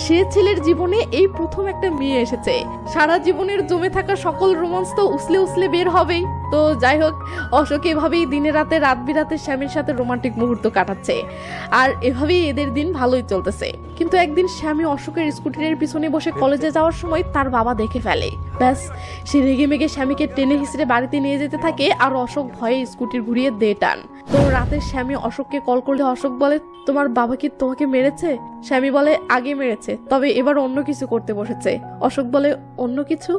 সে ছেলের জীবনে এই প্রথম একটা মেয়ে এসেছে। সারা জীবনের জমে থাকা সকল রোমান্স তো উসলে উসলে বের হবেই। তো যাই হোক, অশোক এভাবেই দিনে রাতে রাত বিরাতে স্বামীর সাথে রোমান্টিক মুহূর্ত কাটাচ্ছে, আর এভাবেই এদের দিন ভালোই চলতেছে। কিন্তু একদিন স্বামী অশোকের স্কুটির পিছনে বসে কলেজে যাওয়ার সময় তার বাবা দেখে ফেলে। ব্যাস, সে রেগে মেগে স্বামীকে টেনে হিসেবে বাড়িতে নিয়ে যেতে থাকে, আর অশোক ভয়ে স্কুটির ঘুরিয়ে দে টান। তো রাতে স্বামী অশোককে কল করলে অশোক বলে, তোমার বাবা কি তোমাকে মেরেছে? স্বামী বলে, আগে মেরেছে, তবে এবার অন্য কিছু করতে বসেছে। অশোক বলে, অন্য কিছু?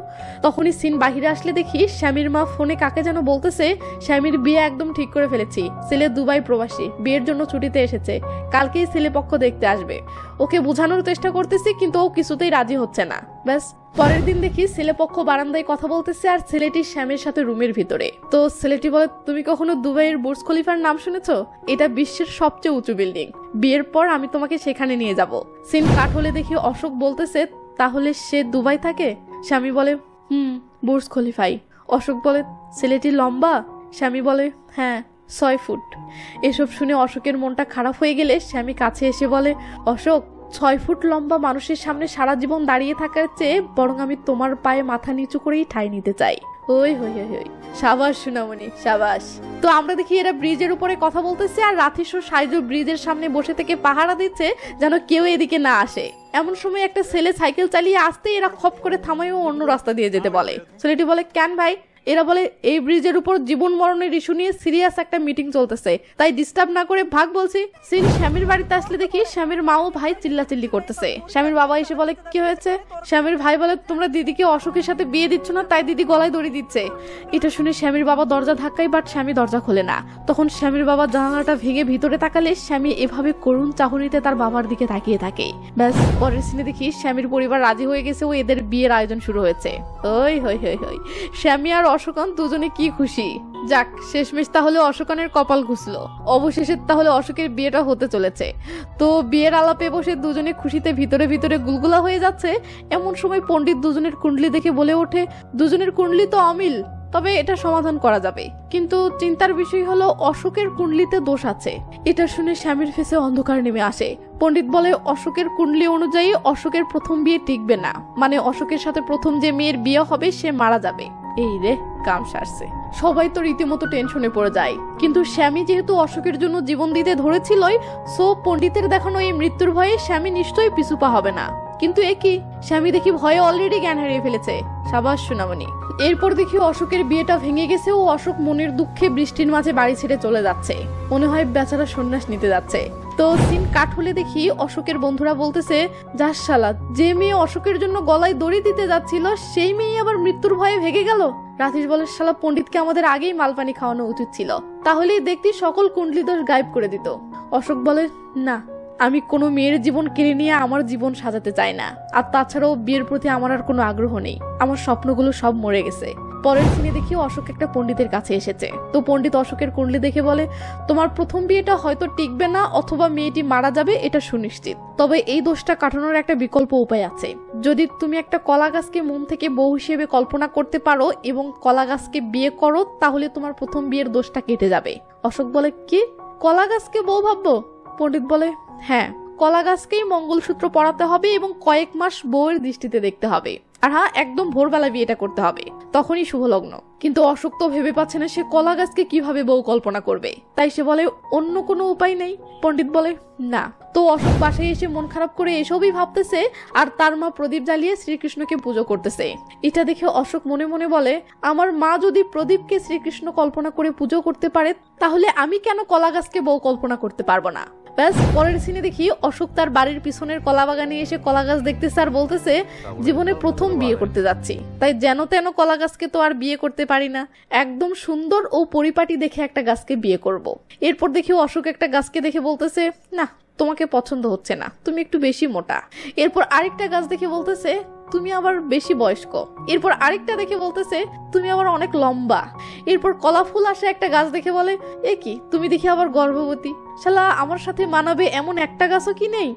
তখনই সিন বাহিরে আসলে দেখি স্বামীর মা ফোনে কাকে যেন বলতেছে, স্বামীর বিয়ে একদম ঠিক করে ফেলেছি, ছেলে দুবাই প্রবাসী, বিয়ের জন্য ছুটিতে এসেছে, কালকেই ছেলে পক্ষ দেখতে আসবে। ওকে বোঝানোর চেষ্টা করতেছি কিন্তু ও কিছুতেই রাজি হচ্ছে না। ব্যাস, পরের দিন দেখি ছেলে পক্ষ বারান্দায় কথা বলতেছে আর ছেলেটি স্বামীর সাথে রুমের ভিতরে। তো ছেলেটি বলে, তুমি কখনো দুবাইয়ের বুর্জ খলিফার নাম শুনেছো? এটা বিশ্বের সবচেয়ে উঁচু বিল্ডিং, বিয়ের পর আমি তোমাকে সেখানে নিয়ে যাব। সিন কাট হলে দেখি অশোক বলতেছে, তাহলে সে দুবাই থাকে? স্বামী বলে, বুর্জ খলিফাই। অশোক বলে, ছেলেটি লম্বা? স্বামী বলে, হ্যাঁ 6 ফুট। এসব শুনে অশোকের মনটা খারাপ হয়ে গেলে স্বামী কাছে এসে বলে, অশোক, 6 ফুট লম্বা মানুষের সামনে সারা জীবন দাঁড়িয়ে থাকার চেয়ে বরং আমি তোমার পায়ে মাথা নিচু করেই ঠাঁই নিতে চাই। ওই হই হই হই, সাবাস সোনামণি সাবাস। তো আমরা দেখি এরা ব্রিজের উপরে কথা বলতেছে আর রাথিসও সাইজু ব্রিজের সামনে বসে থেকে পাহারা দিচ্ছে যেন কেউ এদিকে না আসে। এমন সময় একটা ছেলে সাইকেল চালিয়ে আসতে এরা খপ করে থামায় ও অন্য রাস্তা দিয়ে যেতে বলে। ছেলেটি বলে, কেন ভাই? এরা বলে, এই ব্রিজের উপর জীবন মরণের ইস্যু নিয়ে সিরিয়াস একটা মিটিং চলতেছে, তাই ডিস্টার্ব না করে ভাগ বলছি। সিন স্বামীর বাড়িতে আসলে দেখি স্বামীর মা ও ভাই চিল্লাচিল্লি করতেছে। স্বামীর বাবা এসে বলে, কি হয়েছে? স্বামীর ভাই বলে, তোমরা দিদিকে অশোকের সাথে বিয়ে দিচ্ছ না, তাই দিদি গলায় দড়ি দিচ্ছে। এটা শুনে স্বামীর বাবা দরজা ধাক্কায়, বাট স্বামী দরজা খোলে না। তখন স্বামীর বাবা জানালাটা ভেঙে ভিতরে তাকালে স্বামী এভাবে করুণ চাহনিতে তার বাবার দিকে তাকিয়ে থাকে। ব্যাস, পরের সিনে দেখি স্বামীর পরিবার রাজি হয়ে গেছে ও এদের বিয়ের আয়োজন শুরু হয়েছে। ওই হই হই হই, স্বামী আর অশোকান দুজনে কি খুশি। যাক, শেষমেশ তাহলে অশোকানের কপাল ঘুষলো। অবশেষে তাহলে অশোকের বিয়েটা হতে চলেছে। তো বিয়ের আলাপে বসে দুজনে খুশিতে ভিতরে ভিতরে গুলগুলা হয়ে যাচ্ছে। এমন সময় পণ্ডিত দুজনের কুণ্ডলি দেখে বলে ওঠে, দুজনের কুণ্ডলি তো অমিল, তবে এটা সমাধান করা যাবে। কিন্তু চিন্তার বিষয় হলো অশোকের কুণ্ডলিতে দোষ আছে। এটা শুনে স্বামীর ফেসে অন্ধকার নেমে আসে। পণ্ডিত বলে, অশোকের কুণ্ডলি অনুযায়ী অশোকের প্রথম বিয়ে টিকবে না, মানে অশোকের সাথে প্রথম যে মেয়ের বিয়ে হবে সে মারা যাবে। এই রে, কাম সারছে। সবাই তো রীতিমতো টেনশনে পড়ে যায়, কিন্তু স্বামী যেহেতু অশোকের জন্য জীবন দিতে ধরেছিলই, সো পণ্ডিতের দেখানো এই মৃত্যুর ভয়ে স্বামী নিশ্চয়ই পিছুপা হবে না। কিন্তু এ কি, স্বামী দেখি ভয়ে অলরেডি জ্ঞান হারিয়ে ফেলেছে। সাবাস সোনামণি। এরপর দেখি অশোকের বিয়েটা ভেঙে গেছে ও অশোক মনের দুঃখে বৃষ্টির মাঝে বাড়ি ছেড়ে চলে যাচ্ছে। মনে হয় বেচারা সন্ন্যাস নিতে যাচ্ছে। তো সিন কাট হলে দেখি অশোকের বন্ধুরা বলতেছে, যাস শালা, যে মেয়ে অশোকের জন্য গলায় দড়ি দিতে যাচ্ছিল সেই মেয়ে আবার মৃত্যুর ভয়ে ভেঙে গেল। রাথিস বলে, শালা পণ্ডিতকে আমাদের আগেই মালপানি খাওয়ানো উচিত ছিল, তাহলেই দেখতি সকল কুণ্ডলি দোষ গায়েব করে দিত। অশোক বলে, না, আমি কোনো মেয়ের জীবন কেড়ে নিয়ে আমার জীবন সাজাতে চাই না, আর তাছাড়াও বিয়ের প্রতি আমার আর কোনো আগ্রহ নেই, আমার স্বপ্নগুলো সব মরে গেছে। পরের সিনে দেখি অশোক একটা পণ্ডিতের কাছে এসেছে। তো পণ্ডিত অশোকের কুণ্ডলি দেখে বলে, তোমার প্রথম বিয়েটা হয়তো টিকবে না অথবা মেয়েটি মারা যাবে, এটা সুনিশ্চিত। তবে এই দোষটা কাটানোর একটা বিকল্প উপায় আছে। যদি তুমি একটা কলা গাছকে মন থেকে বউ হিসেবে কল্পনা করতে পারো এবং কলা গাছকে বিয়ে করো, তাহলে তোমার প্রথম বিয়ের দোষটা কেটে যাবে। অশোক বলে, কি, কলা গাছকে বউ ভাববো? পণ্ডিত বলে, হ্যাঁ, কলা গাছকেই মঙ্গলসূত্র পরাতে হবে এবং কয়েক মাস বউয়ের দৃষ্টিতে দেখতে হবে, আর হ্যাঁ, একদম ভোরবেলা বিয়েটা করতে হবে, তখনই শুভ লগ্ন। কিন্তু অশোক তো ভেবে পাচ্ছে না সে কলা গাছকে কিভাবে বউ কল্পনা করবে, তাই সে বলে, অন্য কোনো উপায় নেই। পণ্ডিত বলে, না। তো অশোক বাসায় এসে মন খারাপ করে এসবই ভাবতেছে, আর তার মা প্রদীপ জ্বালিয়ে শ্রীকৃষ্ণকে পুজো করতেছে। এটা দেখে অশোক মনে মনে বলে, আমার মা যদি প্রদীপকে শ্রীকৃষ্ণ কল্পনা করে পুজো করতে পারে, তাহলে আমি কেন কলা গাছকে বউ কল্পনা করতে পারবো না? ব্যাস, পরের সিনে দেখি অশোক তার বাড়ির পিছনের কলা বাগানে এসে কলা গাছ দেখতেছে আর বলতেছে, জীবনে প্রথম বিয়ে করতে যাচ্ছি, তাই যেন তেন কলা গাছকে তো আর বিয়ে করতে পারি না, একদম সুন্দর ও পরিপাটি দেখে একটা গাছকে বিয়ে করব। এরপর দেখি অশোক একটা গাছকে দেখে বলতেছে, না, তোমাকে পছন্দ হচ্ছে না, তুমি একটু বেশি মোটা। এরপর আরেকটা গাছ দেখে বলতেছে, তুমি আবার বেশি বয়স্ক। এরপর আরেকটা দেখে বলতেছে তুমি আবার অনেক লম্বা। এরপর কলা ফুল আসে একটা গাছ দেখে বলে এ কি, তুমি দেখি আবার গর্ভবতী, শালা আমার সাথে মানাবে এমন একটা গাছও কি নেই।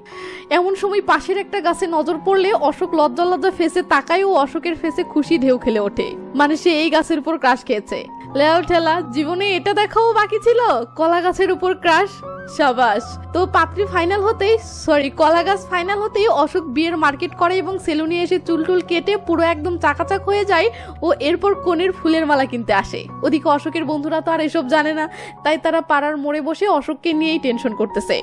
এমন সময় পাশের একটা গাছে নজর পড়লে অশোক লজ্জা লজ্জা ফেসে তাকায় ও অশোকের ফেসে খুশি ঢেউ খেলে ওঠে। মানে সে এই গাছের উপর ক্রাশ খেয়েছে। লেও ঠেলা, জীবনে এটা দেখাও বাকি ছিল, কলা গাছের উপর ক্রাশ। সাবাস। তো পাত্রী ফাইনাল হতেই, কলা গাছ ফাইনাল হতেই অশোক বিয়ের মার্কেট করে এবং সেলুনে এসে চুল টুল কেটে পুরো একদম চাকাচাক হয়ে যায় ও এরপর কনের ফুলের মালা কিনতে আসে। ওদিকে অশোকের বন্ধুরা তো আর এসব জানে না, তাই তারা পাড়ার মোড়ে বসে অশোককে নিয়েই টেনশন করতেছে।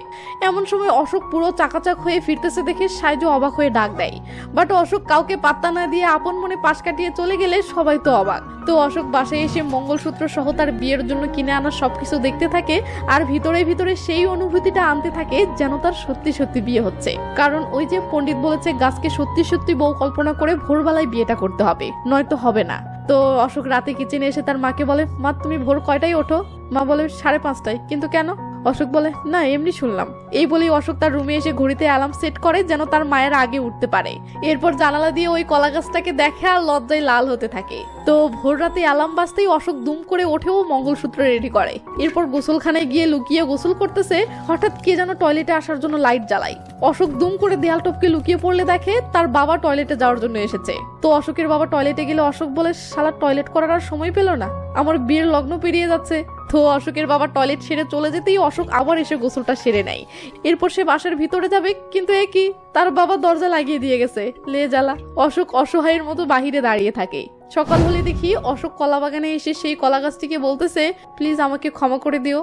এমন সময় অশোক পুরো চাকাচাক হয়ে ফিরতেছে দেখে সাইজু অবাক হয়ে ডাক দেয়। বাট অশোক কাউকে পাত্তা না দিয়ে আপন মনে পাশ কাটিয়ে চলে গেলে সবাই তো অবাক। তো অশোক বাসায় এসে মঙ্গলসূত্র সহ তার বিয়ের জন্য কিনে আনা সবকিছু দেখতে থাকে আর ভিতরে ভিতরে সেই অনুভূতিটা আনতে থাকে যেন তার সত্যি সত্যি বিয়ে হচ্ছে। কারণ ওই যে পণ্ডিত বলেছে গাছকে সত্যি সত্যি বউ কল্পনা করে ভোরবেলায় বিয়েটা করতে হবে, নয়তো হবে না। তো অশোক রাতে কিচেনে এসে তার মাকে বলে মা তুমি ভোর কয়টায় ওঠো? মা বলে 5:30টায়। কিন্তু কেন? অশোক বলে না এমনি শুনলাম। এই বলেই অশোক তার রুমে এসে ঘড়িতে অ্যালার্ম সেট করে যেন তার মায়ের আগে উঠতে পারে। এরপর জানালা দিয়ে ওই কলা গাছটাকে দেখে আর লজ্জায় লাল হতে থাকে। তো ভোর রাতে অ্যালার্ম বাজতেই অশোক দুম করে ওঠেও মঙ্গলসূত্র রেডি করে। এরপর গোসলখানায় গিয়ে লুকিয়ে গোসল করতেছে, হঠাৎ কে যেন টয়লেটে আসার জন্য লাইট জ্বালায়। অশোক দুম করে দেয়াল টপকে লুকিয়ে পড়লে দেখে তার বাবা টয়লেটে যাওয়ার জন্য এসেছে। তো অশোকের বাবা টয়লেটে গেলে অশোক বলে শালা টয়লেট করার আর সময় পেল না, আমার বিয়ের লগ্ন পেরিয়ে যাচ্ছে। তো অশোকের বাবা টয়লেট সেরে চলে যেতেই অশোক আবার এসে গোসলটা সেরে নেয়। এরপর সে বাসার ভিতরে যাবে, কিন্তু এ কি, তার বাবা দরজা লাগিয়ে দিয়ে গেছে। লে জ্বালা। অশোক অসহায়ের মতো বাহিরে দাঁড়িয়ে থাকে। সকাল হলে দেখি অশোক কলা বাগানে এসে সেই কলা গাছটিকে বলতেছে প্লিজ আমাকে ক্ষমা করে দিও,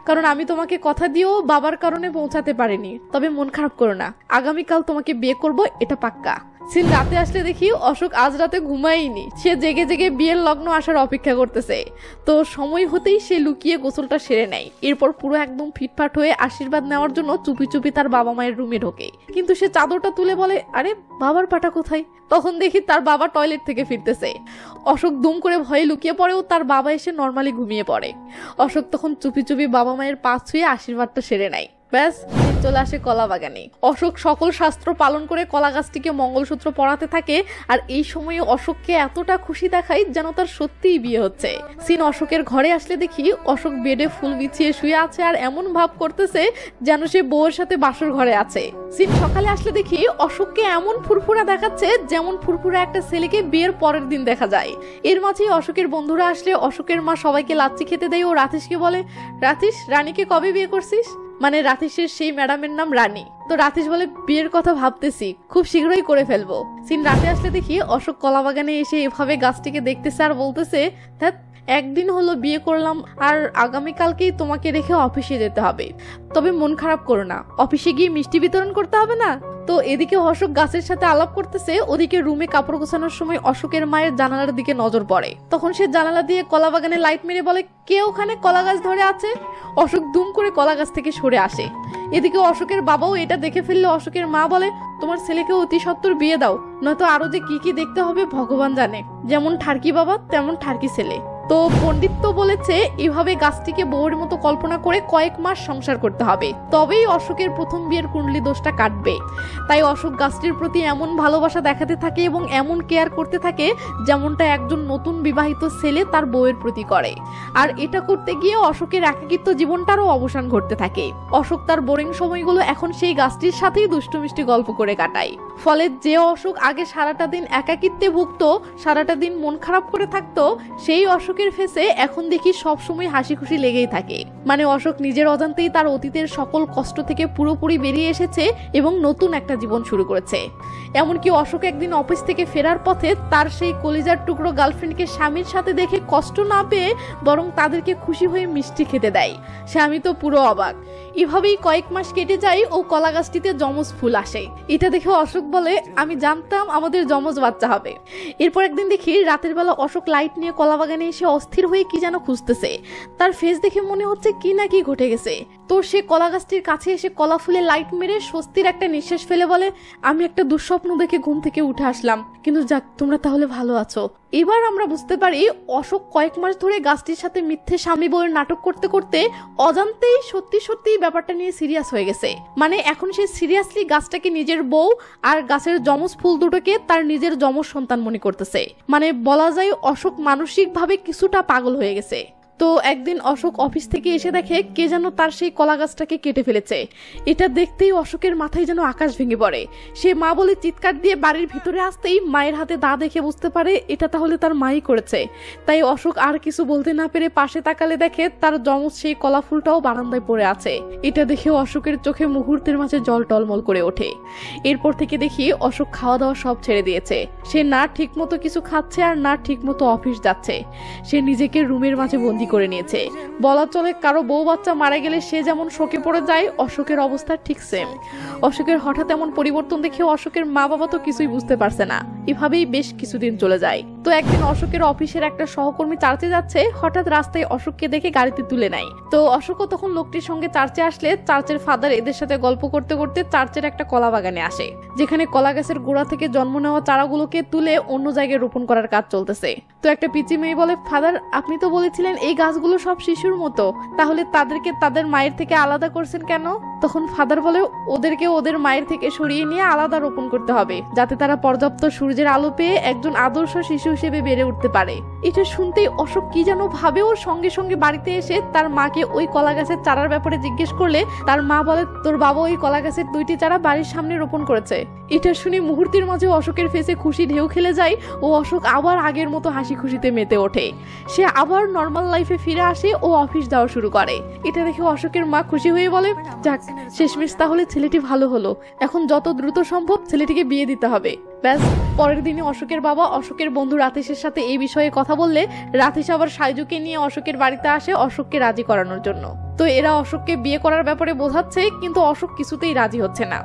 কারণ আমি তোমাকে কথা দিয়েও বাবার কারণে পৌঁছাতে পারিনি। তবে মন খারাপ করো না, আগামীকাল তোমাকে বিয়ে করব, এটা পাক্কা। সিন রাতে আসলে দেখি অশোক আজ রাতে ঘুমায়নি, সে জেগে জেগে বিয়ের লগ্ন আসার অপেক্ষা করতেছে। তো সময় হতেই সে লুকিয়ে গোসলটা সেরে নেয়। এরপর পুরো একদম ফিটফাট হয়ে আশীর্বাদ নেওয়ার জন্য চুপি চুপি তার বাবা মায়ের রুমে ঢোকে। কিন্তু সে চাদরটা তুলে বলে আরে বাবার পাটা কোথায়? তখন দেখি তার বাবা টয়লেট থেকে ফিরতেছে। অশোক দুম করে ভয়ে লুকিয়ে পড়েও তার বাবা এসে নর্মালি ঘুমিয়ে পড়ে। অশোক তখন চুপি চুপি বাবা মায়ের পা ছুঁয়ে আশীর্বাদটা সেরে নেয়। ব্যাস, চলে আসে কলা বাগানে। অশোক সকল শাস্ত্র পালন করে কলা গাছটিকে মঙ্গলসূত্র পরাতে থাকে। আর এই সময়ে অশোককে এতটা খুশি দেখায় যেন তার সত্যিই বিয়ে হচ্ছে। সিন অশোকের ঘরে আসলে দেখি অশোক বেডে ফুল বিছিয়ে শুয়ে আছে আর এমন ভাব করতেছে যেন সে বউয়ের সাথে বাসর ঘরে আছে। সিন সকালে আসলে দেখি অশোককে এমন ফুরফুরা দেখাচ্ছে যেমন ফুরফুরা একটা ছেলেকে বিয়ের পরের দিন দেখা যায়। এর মাঝেই অশোকের বন্ধুরা আসলে অশোকের মা সবাইকে লাচ্ছি খেতে দেয় ও রাথিসকে বলে রাথিস রানীকে কবে বিয়ে করছিস? মানে রাথিসের সেই ম্যাডামের নাম রানী। তো রাথিস বলে বিয়ের কথা ভাবতেছি, খুব শীঘ্রই করে ফেলবো। সিন রাতে আসলে দেখি অশোক কলা বাগানে এসে এভাবে গাছটিকে দেখতেছে আর বলতেছে ধ্যাৎ, একদিন হলো বিয়ে করলাম আর আগামীকালকেই তোমাকে রেখে অফিসে যেতে হবে। তবে মন খারাপ করো না, অফিসে গিয়ে মিষ্টি বিতরণ করতে হবে না? তো এদিকে অশোক গাছের সাথে আলাপ করতেছে, ওদিকে রুমে কাপড় গোছানোর সময় অশোকের মায়ের জানালার দিকে নজর পড়ে। তখন সে জানালা দিয়ে কলা বাগানে লাইট মেরে বলে কে ওখানে কলা গাছ ধরে আছে? অশোক দুম করে কলা গাছ থেকে সরে আসে। এদিকে অশোকের বাবাও এটা দেখে ফেললে অশোকের মা বলে তোমার ছেলেকে অতি সত্বর বিয়ে দাও, নয়তো আরো যে কি কি দেখতে হবে ভগবান জানে, যেমন ঠারকি বাবা তেমন ঠারকি ছেলে। তো পণ্ডিত তো বলেছে এভাবে গাছটিকে বউয়ের মতো কল্পনা করে কয়েক মাস সংসার করতে হবে, তবেই অশোকের প্রথম বিয়ের কুণ্ডলি দোষটা কাটবে। তাই অশোক গাছটির প্রতি এমন ভালোবাসা দেখাতে থাকে এবং এমন কেয়ার করতে থাকে যেমনটা একজন নতুন বিবাহিত ছেলে তার বউয়ের প্রতি করে। আর এটা করতে গিয়ে অশোকের একাকিত্ব জীবনটারও অবসান ঘটতে থাকে। অশোক তার বোরিং সময়গুলো এখন সেই গাছটির সাথেই দুষ্টু মিষ্টি গল্প করে কাটায়। ফলে যে অশোক আগে সারাটা দিন একাকিত্বে ভুগত, সারাটা দিন মন খারাপ করে থাকতো, সেই অশোকের ফেসে এখন দেখি সবসময় হাসি খুশি লেগেই থাকে। মানে অশোক নিজের অজান্তেই তার অতীতের সকল কষ্ট থেকে পুরোপুরি বেরিয়ে এসেছে এবং নতুন একটা জীবন শুরু করেছে। এমনকি অশোক একদিন অফিস থেকে ফেরার পথে তার সেই কলিজার টুকরো গার্লফ্রেন্ডকে স্বামীর সাথে দেখে কষ্ট না পেয়ে বরং তাদেরকে খুশি হয়ে মিষ্টি খেতে দেয়। স্বামী তো পুরো অবাক। এভাবেই কয়েক মাস কেটে যায় ও কলা গাছটিতে যমজ ফুল আসে। এটা দেখে অশোক বলে আমি জানতাম আমাদের যমজ বাচ্চা হবে। এরপর একদিন দেখি রাতের বেলা অশোক লাইট নিয়ে কলা বাগানে এসে অস্থির হয়ে কি যেন খুঁজতেছে। তার ফেস দেখে মনে হচ্ছে কি না কি ঘটে গেছে। তো সে কলা গাছটির কাছে এসে কলা ফুলে লাইট মেরে স্বস্তির একটা নিঃশ্বাস ফেলে বলে আমি একটা দুঃস্বপ্ন দেখে ঘুম থেকে উঠে আসলাম, কিন্তু যাক তোমরা তাহলে ভালো আছো। এবার আমরা বুঝতে পারি অশোক কয়েক মাস ধরে গাছটির সাথে মিথ্যে স্বামী বউয়ের নাটক করতে করতে অজান্তেই সত্যি সত্যি ব্যাপারটা নিয়ে সিরিয়াস হয়ে গেছে। মানে এখন সে সিরিয়াসলি গাছটাকে নিজের বউ আর আর গাছের যমজ ফুল দুটোকে তার নিজের যমজ সন্তান মনে করতেছে। মানে বলা যায় অশোক মানসিকভাবে কিছুটা পাগল হয়ে গেছে। তো একদিন অশোক অফিস থেকে এসে দেখে কে যেন তার সেই কলা গাছটাকে কেটে ফেলেছে। এটা দেখতেই অশোকের মাথায় যেন আকাশ ভেঙে পড়ে। সে মা বলে চিৎকার দিয়ে বাড়ির ভিতরে আসতেই মায়ের হাতে দা দেখে বুঝতে পারে এটা তাহলে তার মাই করেছে। তাই অশোক আর কিছু বলতে না পেরে পাশে তাকালে দেখে তার যমজ সেই কলা ফুলটাও বারান্দায় পড়ে আছে। এটা দেখে অশোকের চোখে মুহূর্তের মাঝে জল টলমল করে ওঠে। এরপর থেকে দেখি অশোক খাওয়া দাওয়া সব ছেড়ে দিয়েছে। সে না ঠিক মতো কিছু খাচ্ছে আর না ঠিক মতো অফিস যাচ্ছে। সে নিজেকে রুমের মাঝে বন্দি করে নিয়েছে। বলা চলে কারো বউ বাচ্চা মারা গেলে সে যেমন শোকে পড়ে যায়, অশোকের অবস্থা ঠিক সেম। অশোকের হঠাৎ এমন পরিবর্তন দেখে অশোকের মা বাবা তো কিছুই বুঝতে পারছে না। এভাবেই বেশ কিছুদিন চলে যায়। তো একদিন অশোকের অফিসের একটা সহকর্মী চার্চে যাচ্ছে, হঠাৎ রাস্তায় অশোককে দেখে গাড়িতে তুলে নেয়। তো অশোকও তখন লোকটির সঙ্গে চার্চে আসলে চার্চের ফাদার এদের সাথে গল্প করতে করতে চার্চের একটা কলা বাগানে আসে, যেখানে কলা গাছের গোড়া থেকে জন্ম নেওয়া চারাগুলোকে তুলে অন্য জায়গায় রোপণ করার কাজ চলতেছে। তো একটা পিচি মেয়ে বলে, ফাদার আপনি তো বলেছিলেন এই গাছগুলো সব শিশুর মতো, তাহলে তাদেরকে তাদের মায়ের থেকে আলাদা করছেন কেন? তখন ফাদার বলে, ওদেরকে ওদের মায়ের থেকে সরিয়ে নিয়ে আলাদা রোপণ করতে হবে, যাতে তারা পর্যাপ্ত সূর্যের আলো পেয়ে একজন আদর্শ শিশু হিসেবে বেড়ে উঠতে পারে। এটা শুনতেই অশোক কি যেন ভাবে, ওর সঙ্গে সঙ্গে বাড়িতে এসে তার মাকে ওই কলা গাছের চারার ব্যাপারে জিজ্ঞেস করলে তার মা বলে, তোর বাবা ওই কলা গাছের 2টি চারা বাড়ির সামনে রোপণ করেছে। এটা শুনে মুহূর্তের মাঝে অশোকের ফেসে খুশি ঢেউ খেলে যায় ও অশোক আবার আগের মতো হাসি খুশিতে মেতে ওঠে। সে আবার নর্মাল লাইফে ফিরে আসে ও অফিস যাওয়া শুরু করে। এটা দেখে অশোকের মা খুশি হয়ে বলে, যাক শেষমেশ তাহলে ছেলেটি ভালো হলো, এখন যত দ্রুত সম্ভব ছেলেটিকে বিয়ে দিতে হবে। ব্যাস, পরের দিনে অশোকের বাবা অশোকের বন্ধু রাতেশের সাথে এই বিষয়ে কথা বললে রাতেশ আবার সাইজুকে নিয়ে অশোকের বাড়িতে আসে অশোককে রাজি করানোর জন্য। তো এরা অশোককে বিয়ে করার ব্যাপারে বোঝাচ্ছে, কিন্তু অশোক কিছুতেই রাজি হচ্ছে না।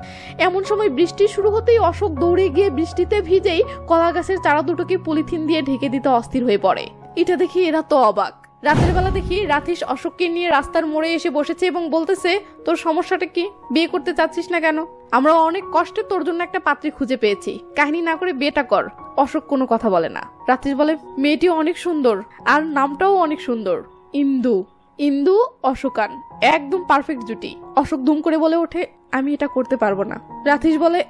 এমন সময় বৃষ্টি শুরু হতেই অশোক দৌড়ে গিয়ে বৃষ্টিতে ভিজেই কলা গাছের চারা দুটোকে পলিথিন দিয়ে ঢেকে দিতে অস্থির হয়ে পড়ে। এটা দেখি এরা তো অবাক। রাতের বেলা দেখি রাতেশ অশোককে নিয়ে রাস্তার মোড়ে এসে বসেছে এবং বলতেছে, তোর সমস্যাটা কি? বিয়ে করতে চাচ্ছিস না কেন? আমরা অনেক কষ্টে তোর জন্য একটা পাত্রী খুঁজে পেয়েছি, কাহিনী না করে বিয়েটা কর। অশোক কোনো কথা বলে না। রাতেশ বলে, মেয়েটি অনেক সুন্দর আর নামটাও অনেক সুন্দর, ইন্দু। ইন্দু অশোকান, একদম পারফেক্ট জুটি। অশোক দুম করে বলে ওঠে, আমি এটা করতে পারবো না। রাতেশ বলে,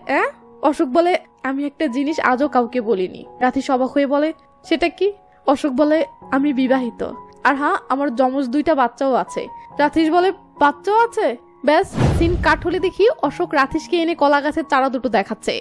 অশোক বলে, আমি একটা জিনিস আজও কাউকে বলিনি। রাতেশ অবাক হয়ে বলে, সেটা কি? অশোক বলে, আমি বিবাহিত, আর হ্যাঁ আমার যমজ 2টা বাচ্চাও আছে। রাতেশ বলে, বাচ্চাও আছে? ব্যাস, সিন কাট হলে দেখি অশোক রাতেশকে এনে কলা গাছের চারা দুটো দেখাচ্ছে।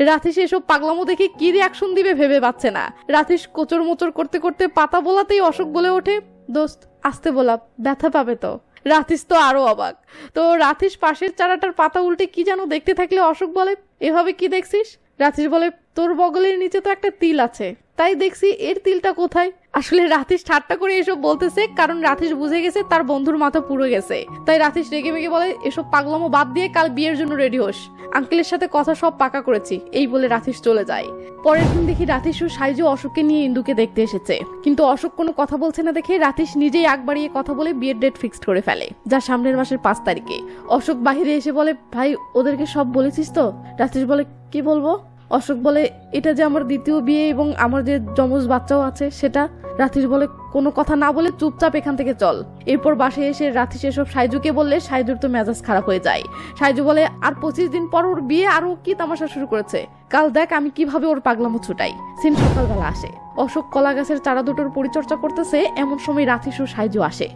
রাতেশ এসব পাগলামো দেখে কি রিয়াকশন দিবে ভেবে পাচ্ছে না। রাতেশ কোচর মোচর করতে করতে পাতা বোলাতেই অশোক বলে ওঠে, দোস্ত আস্তে বোলা, ব্যথা পাবে তো। রাতেশ তো আরো অবাক। তো রাতেশ পাশের চারাটার পাতা উল্টে কি যেন দেখতে থাকলে অশোক বলে, এভাবে কি দেখছিস? রাতেশ বলে, তোর বগলের নিচে তো একটা তিল আছে, তাই দেখছি এর তিলটা কোথায়? আসলে রাতেশ ঠাট্টা করে এসব বলতেছে, কারণ রাতেশ বুঝে গেছে তার বন্ধুর মাথা পুড়ে গেছে। তাই রাতেশ রেগে মেগে বলে, এসব পাগলামো বাদ দিয়ে কাল বিয়ের জন্য রেডি হোস, আঙ্কেলের সাথে কথা সব পাকা করেছি। এই বলে রাতেশ চলে যায়। পরের দিন দেখি রাতেশ ও সাইজু অশোককে নিয়ে ইন্দুকে দেখতে এসেছে, কিন্তু অশোক কোনো কথা বলছে না দেখে রাতেশ নিজেই আগ বাড়িয়ে কথা বলে বিয়ের ডেট ফিক্সড করে ফেলে, যা সামনের মাসের 5 তারিখে। অশোক বাহিরে এসে বলে, ভাই ওদেরকে সব বলেছিস তো? রাতেশ বলে, কি বলবো? অশোক বলে, এটা যে আমার দ্বিতীয় বিয়ে এবং আমার যে যমজ বাচ্চাও আছে সেটা। রাতেশ বলে, কোনো কথা না বলে চুপচাপ এখান থেকে চল। এরপর বাসায় এসে রাতেশ এসব সাইজুকে বললে সাইজুর তো মেজাজ খারাপ হয়ে যায়। সাইজু বলে, আর 25 দিন পর ওর বিয়ে, আর ও কি তামাশা শুরু করেছে, কাল দেখ আমি কিভাবে ওর পাগলামো ছুটাই। সিন সকালবেলা আসে। অশোক কলা গাছের চারা দুটোর পরিচর্যা করতেছে, এমন সময় রাতেশ ও সাইজু আসে।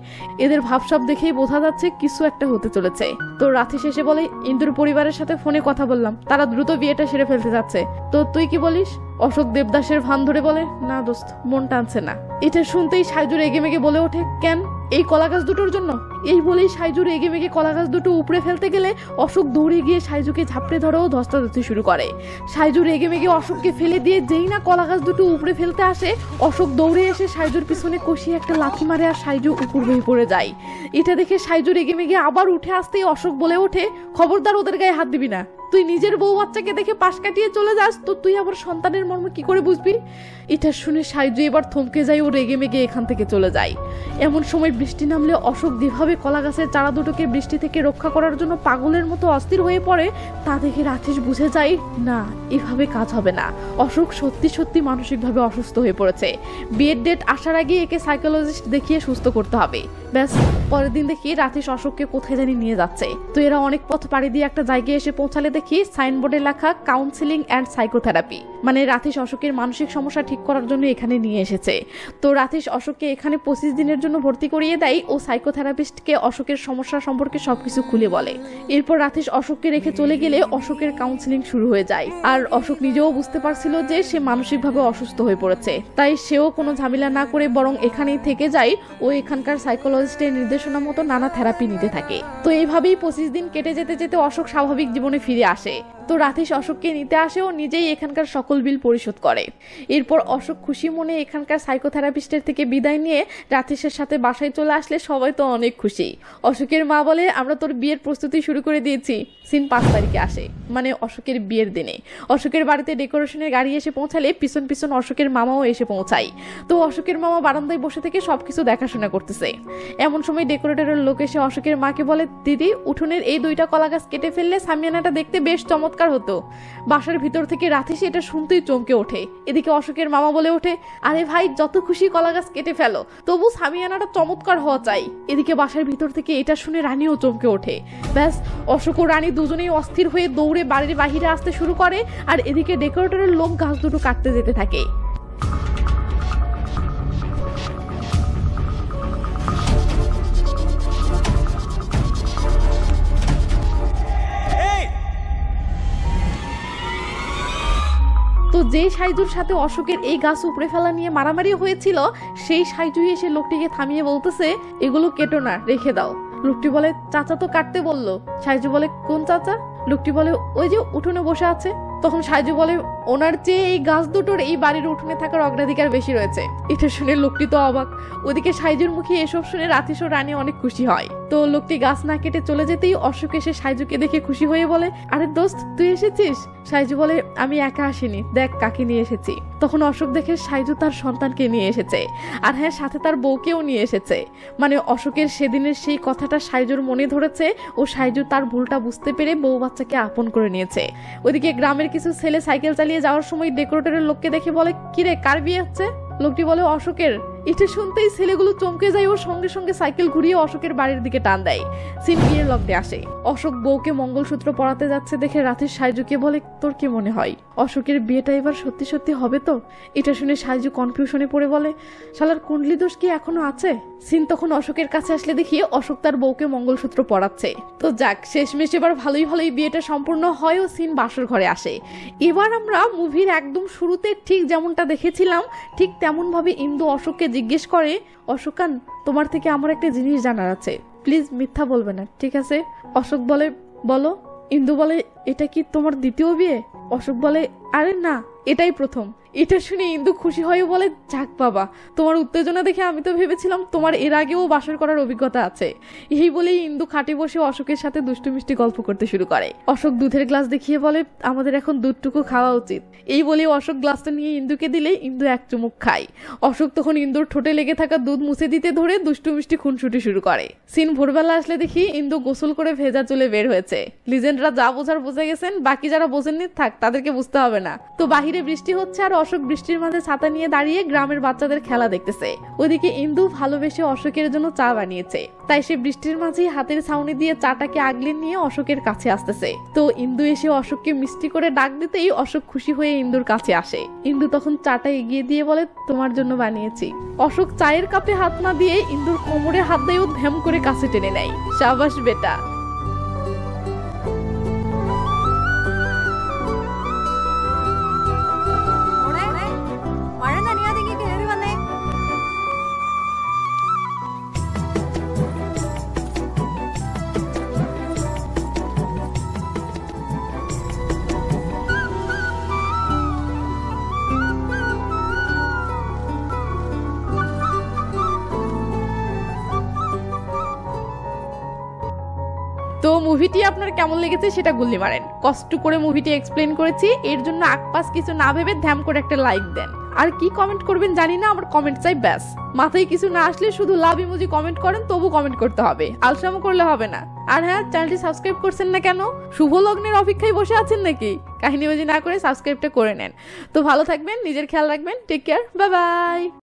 এদের ভাবসাব দেখেই বোঝা যাচ্ছে কিছু একটা হতে চলেছে। তো রাতেশ এসে বলে, ইন্দুর পরিবারের সাথে ফোনে কথা বললাম, তারা দ্রুত বিয়েটা সেরে ফেলতে যাচ্ছে, তো তুই কি বলিস? অশোক দেবদাসের ভান ধরে বলে, না দোস্ত, মন টানছে না। এটা শুনতেই সাইজু রেগে মেগে বলে ওঠে, কেন? এই কলা গাছ দুটোর জন্য? এই বলেই সাইজু রেগে মেগে কলা গাছ দুটো উপড়ে ফেলতে গেলে অশোক দৌড়ে গিয়ে সাইজুকে ঝাপড়ে ধরেও ধস্তাধস্তি শুরু করে। সাইজু রেগে মেগে অশোককে ফেলে দিয়ে যেই না কলা গাছ দুটো উপড়ে ফেলতে আসে, অশোক দৌড়ে এসে সাইজুর পিছনে কষিয়ে একটা লাথি মারে আর সাইজু উপর হয়ে পড়ে যায়। এটা দেখে সাইজু রেগে মেগে আবার উঠে আসতেই অশোক বলে ওঠে, খবরদার ওদের গায়ে হাত দিবি না। তুই নিজের বউ বাচ্চাকে দেখে পাশ কাটিয়ে চলে যাস, তো তুই আবার সন্তানের মর্ম কি করে বুঝবি? এটা শুনে সাইজু এবার থমকে যায় ও রেগে মেগে এখান থেকে চলে যায়। এমন সময় বৃষ্টি নামলে অশোক যেভাবে কলা গাছের চারা দুটোকে বৃষ্টি থেকে রক্ষা করার জন্য পাগলের মতো অস্থির হয়ে পড়ে, তা দেখে রাতেশ বুঝে যায়, না এভাবে কাজ হবে না। অশোক সত্যি সত্যি মানসিকভাবে অসুস্থ হয়ে পড়েছে। বিয়ের ডেট আসার আগে একে সাইকোলজিস্ট দেখিয়ে সুস্থ করতে হবে। ব্যাস, পরের দিন দেখি রাতেশ অশোককে কোথায় জানি নিয়ে যাচ্ছে। তো এরা অনেক পথ পাড়ি দিয়ে একটা জায়গায় এসে পৌঁছালে দেখি সাইনবোর্ডে লেখা কাউন্সিলিং অ্যান্ড সাইকোথেরাপি, মানে রাথিস অশোকের মানসিক সমস্যা ঠিক করার জন্য এখানে নিয়ে এসেছে। তো রাথিস অশোককে এখানে 25 দিনের জন্য ভর্তি করিয়ে দেয় ও সাইকোথেরাপিস্টকে অশোকের সমস্যা সম্পর্কে সবকিছু খুলে বলে। এরপর রাথিস অশোককে রেখে চলে গেলে অশোকের কাউন্সিলিং শুরু হয়ে যায়। আর অশোক নিজেও বুঝতে পারছিল যে সে মানসিকভাবে অসুস্থ হয়ে পড়েছে, তাই সেও কোনো ঝামেলা না করে বরং এখানেই থেকে যায় ও এখানকার সাইকোলজিস্টের নির্দেশনা মতো নানা থেরাপি নিতে থাকে। তো এইভাবেই 25 দিন কেটে যেতে যেতে অশোক স্বাভাবিক জীবনে ফিরে আসে। তো রাথিস অশোককে নিতে আসে ও নিজেই এখানকার সকল বিল পরিশোধ করে। এরপর অশোক খুশি মনে এখানকার সাইকোথেরাপিস্টের থেকে বিদায় নিয়ে রাথিসের সাথে বাসায় চলে আসলে সবাই তো অনেক খুশি। অশোকের মা বলে, আমরা তোর বিয়ের প্রস্তুতি শুরু করে দিয়েছি। সিন 5 তারিখে আসে, মানে অশোকের বিয়ের দিনে। অশোকের বাড়িতে ডেকোরেশনের গাড়ি এসে পৌঁছালে পিছন পিছন অশোকের মামাও এসে পৌঁছায়। তো অশোকের মামা বারান্দায় বসে থেকে সবকিছু দেখাশোনা করতেছে। এমন সময় ডেকোরেটরের লোক এসে অশোকের মাকে বলে, দিদি উঠোনের এই 2টা কলা গাছ কেটে ফেললে সামিয়ানাটা দেখতে বেশ চমৎকার হতো। বাসার ভিতর থেকে রাথিস এটা শুনতেই চমকে ওঠে। এদিকে অশোকের মামা বলে ওঠে, আরে ভাই যত খুশি কলা গাছ কেটে ফেলো, তবু সামিয়ানাটা চমৎকার হওয়া চাই। এদিকে বাসার ভিতর থেকে এটা শুনে রানীও চমকে ওঠে। ব্যাস, অশোক ও রানী দুজনেই অস্থির হয়ে দৌড়ে বাড়ির বাহিরে আসতে শুরু করে। আর এদিকে ডেকোরেটরের লোক গাছ দুটো কাটতে যেতে থাকে। তো যে সাইজুর সাথে অশোকের এই গাছ উপড়ে ফেলা নিয়ে মারামারি হয়েছিল, সেই সাইজুই এসে লোকটিকে থামিয়ে বলতেছে, এগুলো কেটো না, রেখে দাও। লোকটি বলে, চাচা তো কাটতে বললো। সাইজু বলে, কোন চাচা? লোকটি বলে, ওই যে উঠোনে বসে আছে। তখন সাইজু বলে, ওনার চেয়ে এই গাছ দুটোর এই বাড়ির উঠোনে থাকার অগ্রাধিকার বেশি রয়েছে। এটা শুনে লোকটি তো অবাক। ওদিকে সাইজুর মুখে এসব শুনে রাথিস ও রানী অনেক খুশি হয়। তো লোকটি গাছ না কেটে চলে যেতেই অশোক এসে সাইজুকে দেখে খুশি হয়ে বলে, আরে দোস্ত তুই এসেছিস? সাইজু বলে, আমি একা আসিনি, দেখ কাকে নিয়ে এসেছি। তখন অশোক দেখে সাইজু তার সন্তানকে নিয়ে এসেছে, আর হ্যাঁ সাথে তার বউকেও নিয়ে এসেছে। মানে অশোকের সেদিনের সেই কথাটা সাইজুর মনে ধরেছে ও সাইজু তার ভুলটা বুঝতে পেরে বউ বাচ্চাকে আপন করে নিয়েছে। ওইদিকে গ্রামের কিছু ছেলে সাইকেল চালিয়ে যাওয়ার সময় ডেকোরেটরের লোককে দেখে বলে, কিরে কার বিয়ে হচ্ছে? লোকটি বলে, অশোকের। এটা শুনতেই ছেলেগুলো চমকে যায় ও সঙ্গে সঙ্গে সাইকেল ঘুরিয়ে অশোকের বাড়ির দিকে টান দেয়। সিন বিয়ের লগ্নে আসে। অশোক বউকে মঙ্গলসূত্র পরাতে যাচ্ছে দেখে রাথিস সাইজুকে বলে, তোর কি মনে হয় অশোকের বিয়েটা এবার সত্যি সত্যি হবে তো? এটা শুনে সাইজু কনফিউশনে পড়ে বলে, শালার কুণ্ডলি দোষ কি এখনো আছে? সিন তখন অশোকের কাছে আসলে দেখি অশোক তার বউকে মঙ্গলসূত্র পরাচ্ছে। তো যাক, শেষমেশ এবার ভালোই ভালোই বিয়েটা সম্পূর্ণ হয় ও সিন বাসর ঘরে আসে। এবার আমরা মুভির একদম শুরুতে ঠিক যেমনটা দেখেছিলাম ঠিক তেমন ভাবে ইন্দু অশোককে জিজ্ঞেস করে, অশোকান তোমার থেকে আমার একটা জিনিস জানার আছে, প্লিজ মিথ্যা বলবে না, ঠিক আছে? অশোক বলে, বলো। ইন্দু বলে, এটা কি তোমার দ্বিতীয় বিয়ে? অশোক বলে, আরে না, এটাই প্রথম। এটা শুনে ইন্দু খুশি হয়ে বলে, যাক বাবা, তোমার উত্তেজনা দেখে আমি তো ভেবেছিলাম তোমার এর আগেও বাসর করার অভিজ্ঞতা আছে। এই বলেই ইন্দু খাটে বসে অশোকের সাথে দুষ্টু মিষ্টি গল্প করতে শুরু করে। অশোক দুধের গ্লাস দেখিয়ে বলে, আমাদের এখন দুধটুকু খাওয়া উচিত। এই বলে অশোক গ্লাসটা নিয়ে ইন্দুকে দিলে ইন্দু এক চুমুক খায়। অশোক তখন ইন্দুর ঠোঁটে লেগে থাকা দুধ মুছে দিতে ধরে দুষ্টু মিষ্টি খুনসুটি শুরু করে। সিন ভোরবেলা আসলে দেখি ইন্দু গোসল করে ভেজা চুলে বের হয়েছে। লিজেন্ডরা যা বোঝার বুঝে গেছেন, বাকি যারা বোঝেননি থাক, তাদেরকে বুঝতে হবে না। তো বাহিরে বৃষ্টি হচ্ছে আর অশোক বৃষ্টির মাঝে ছাতা নিয়ে দাঁড়িয়ে গ্রামের বাচ্চাদের খেলা দেখতেছে। ওইদিকে ইন্দু ভালোবেসে অশোকের জন্য চা বানিয়েছে, তাই সে বৃষ্টির মাঝেই হাতের ছাউনি দিয়ে চাটাকে আগলে নিয়ে অশোকের কাছে আসতেছে। তো ইন্দু এসে অশোককে মিষ্টি করে ডাক দিতেই অশোক খুশি হয়ে ইন্দুর কাছে আসে। ইন্দু তখন চাটা এগিয়ে দিয়ে বলে, তোমার জন্য বানিয়েছি। অশোক চায়ের কাপে হাত না দিয়ে ইন্দুর কোমরে হাত দিয়ে ধ্যাম করে কাছে টেনে নেয়। শাবাশ বেটা। তো মুভিটি আপনার কেমন লেগেছে সেটা গুল্লি মারেন। কষ্ট করে মুভিটি এক্সপ্লেন করেছি, এর জন্য আকপাস কিছু না ভেবে ধ্যাম করে একটা লাইক দেন। আর কি কমেন্ট করবেন জানি না, আমার কমেন্ট চাই ব্যাস। মাথায় কিছু না আসলে শুধু লাভ ইমোজি কমেন্ট করেন, তবু কমেন্ট করতে হবে, আলসামো করলে হবে না। আর হ্যাঁ, চ্যানেলটি সাবস্ক্রাইব করছেন না কেন? শুভ লগ্নের অপেক্ষায় বসে আছেন নাকি? কাহিনী বাজি না করে সাবস্ক্রাইবটা করে নেন। তো ভালো থাকবেন, নিজের খেয়াল রাখবেন, টেক কেয়ার, বাই বাই।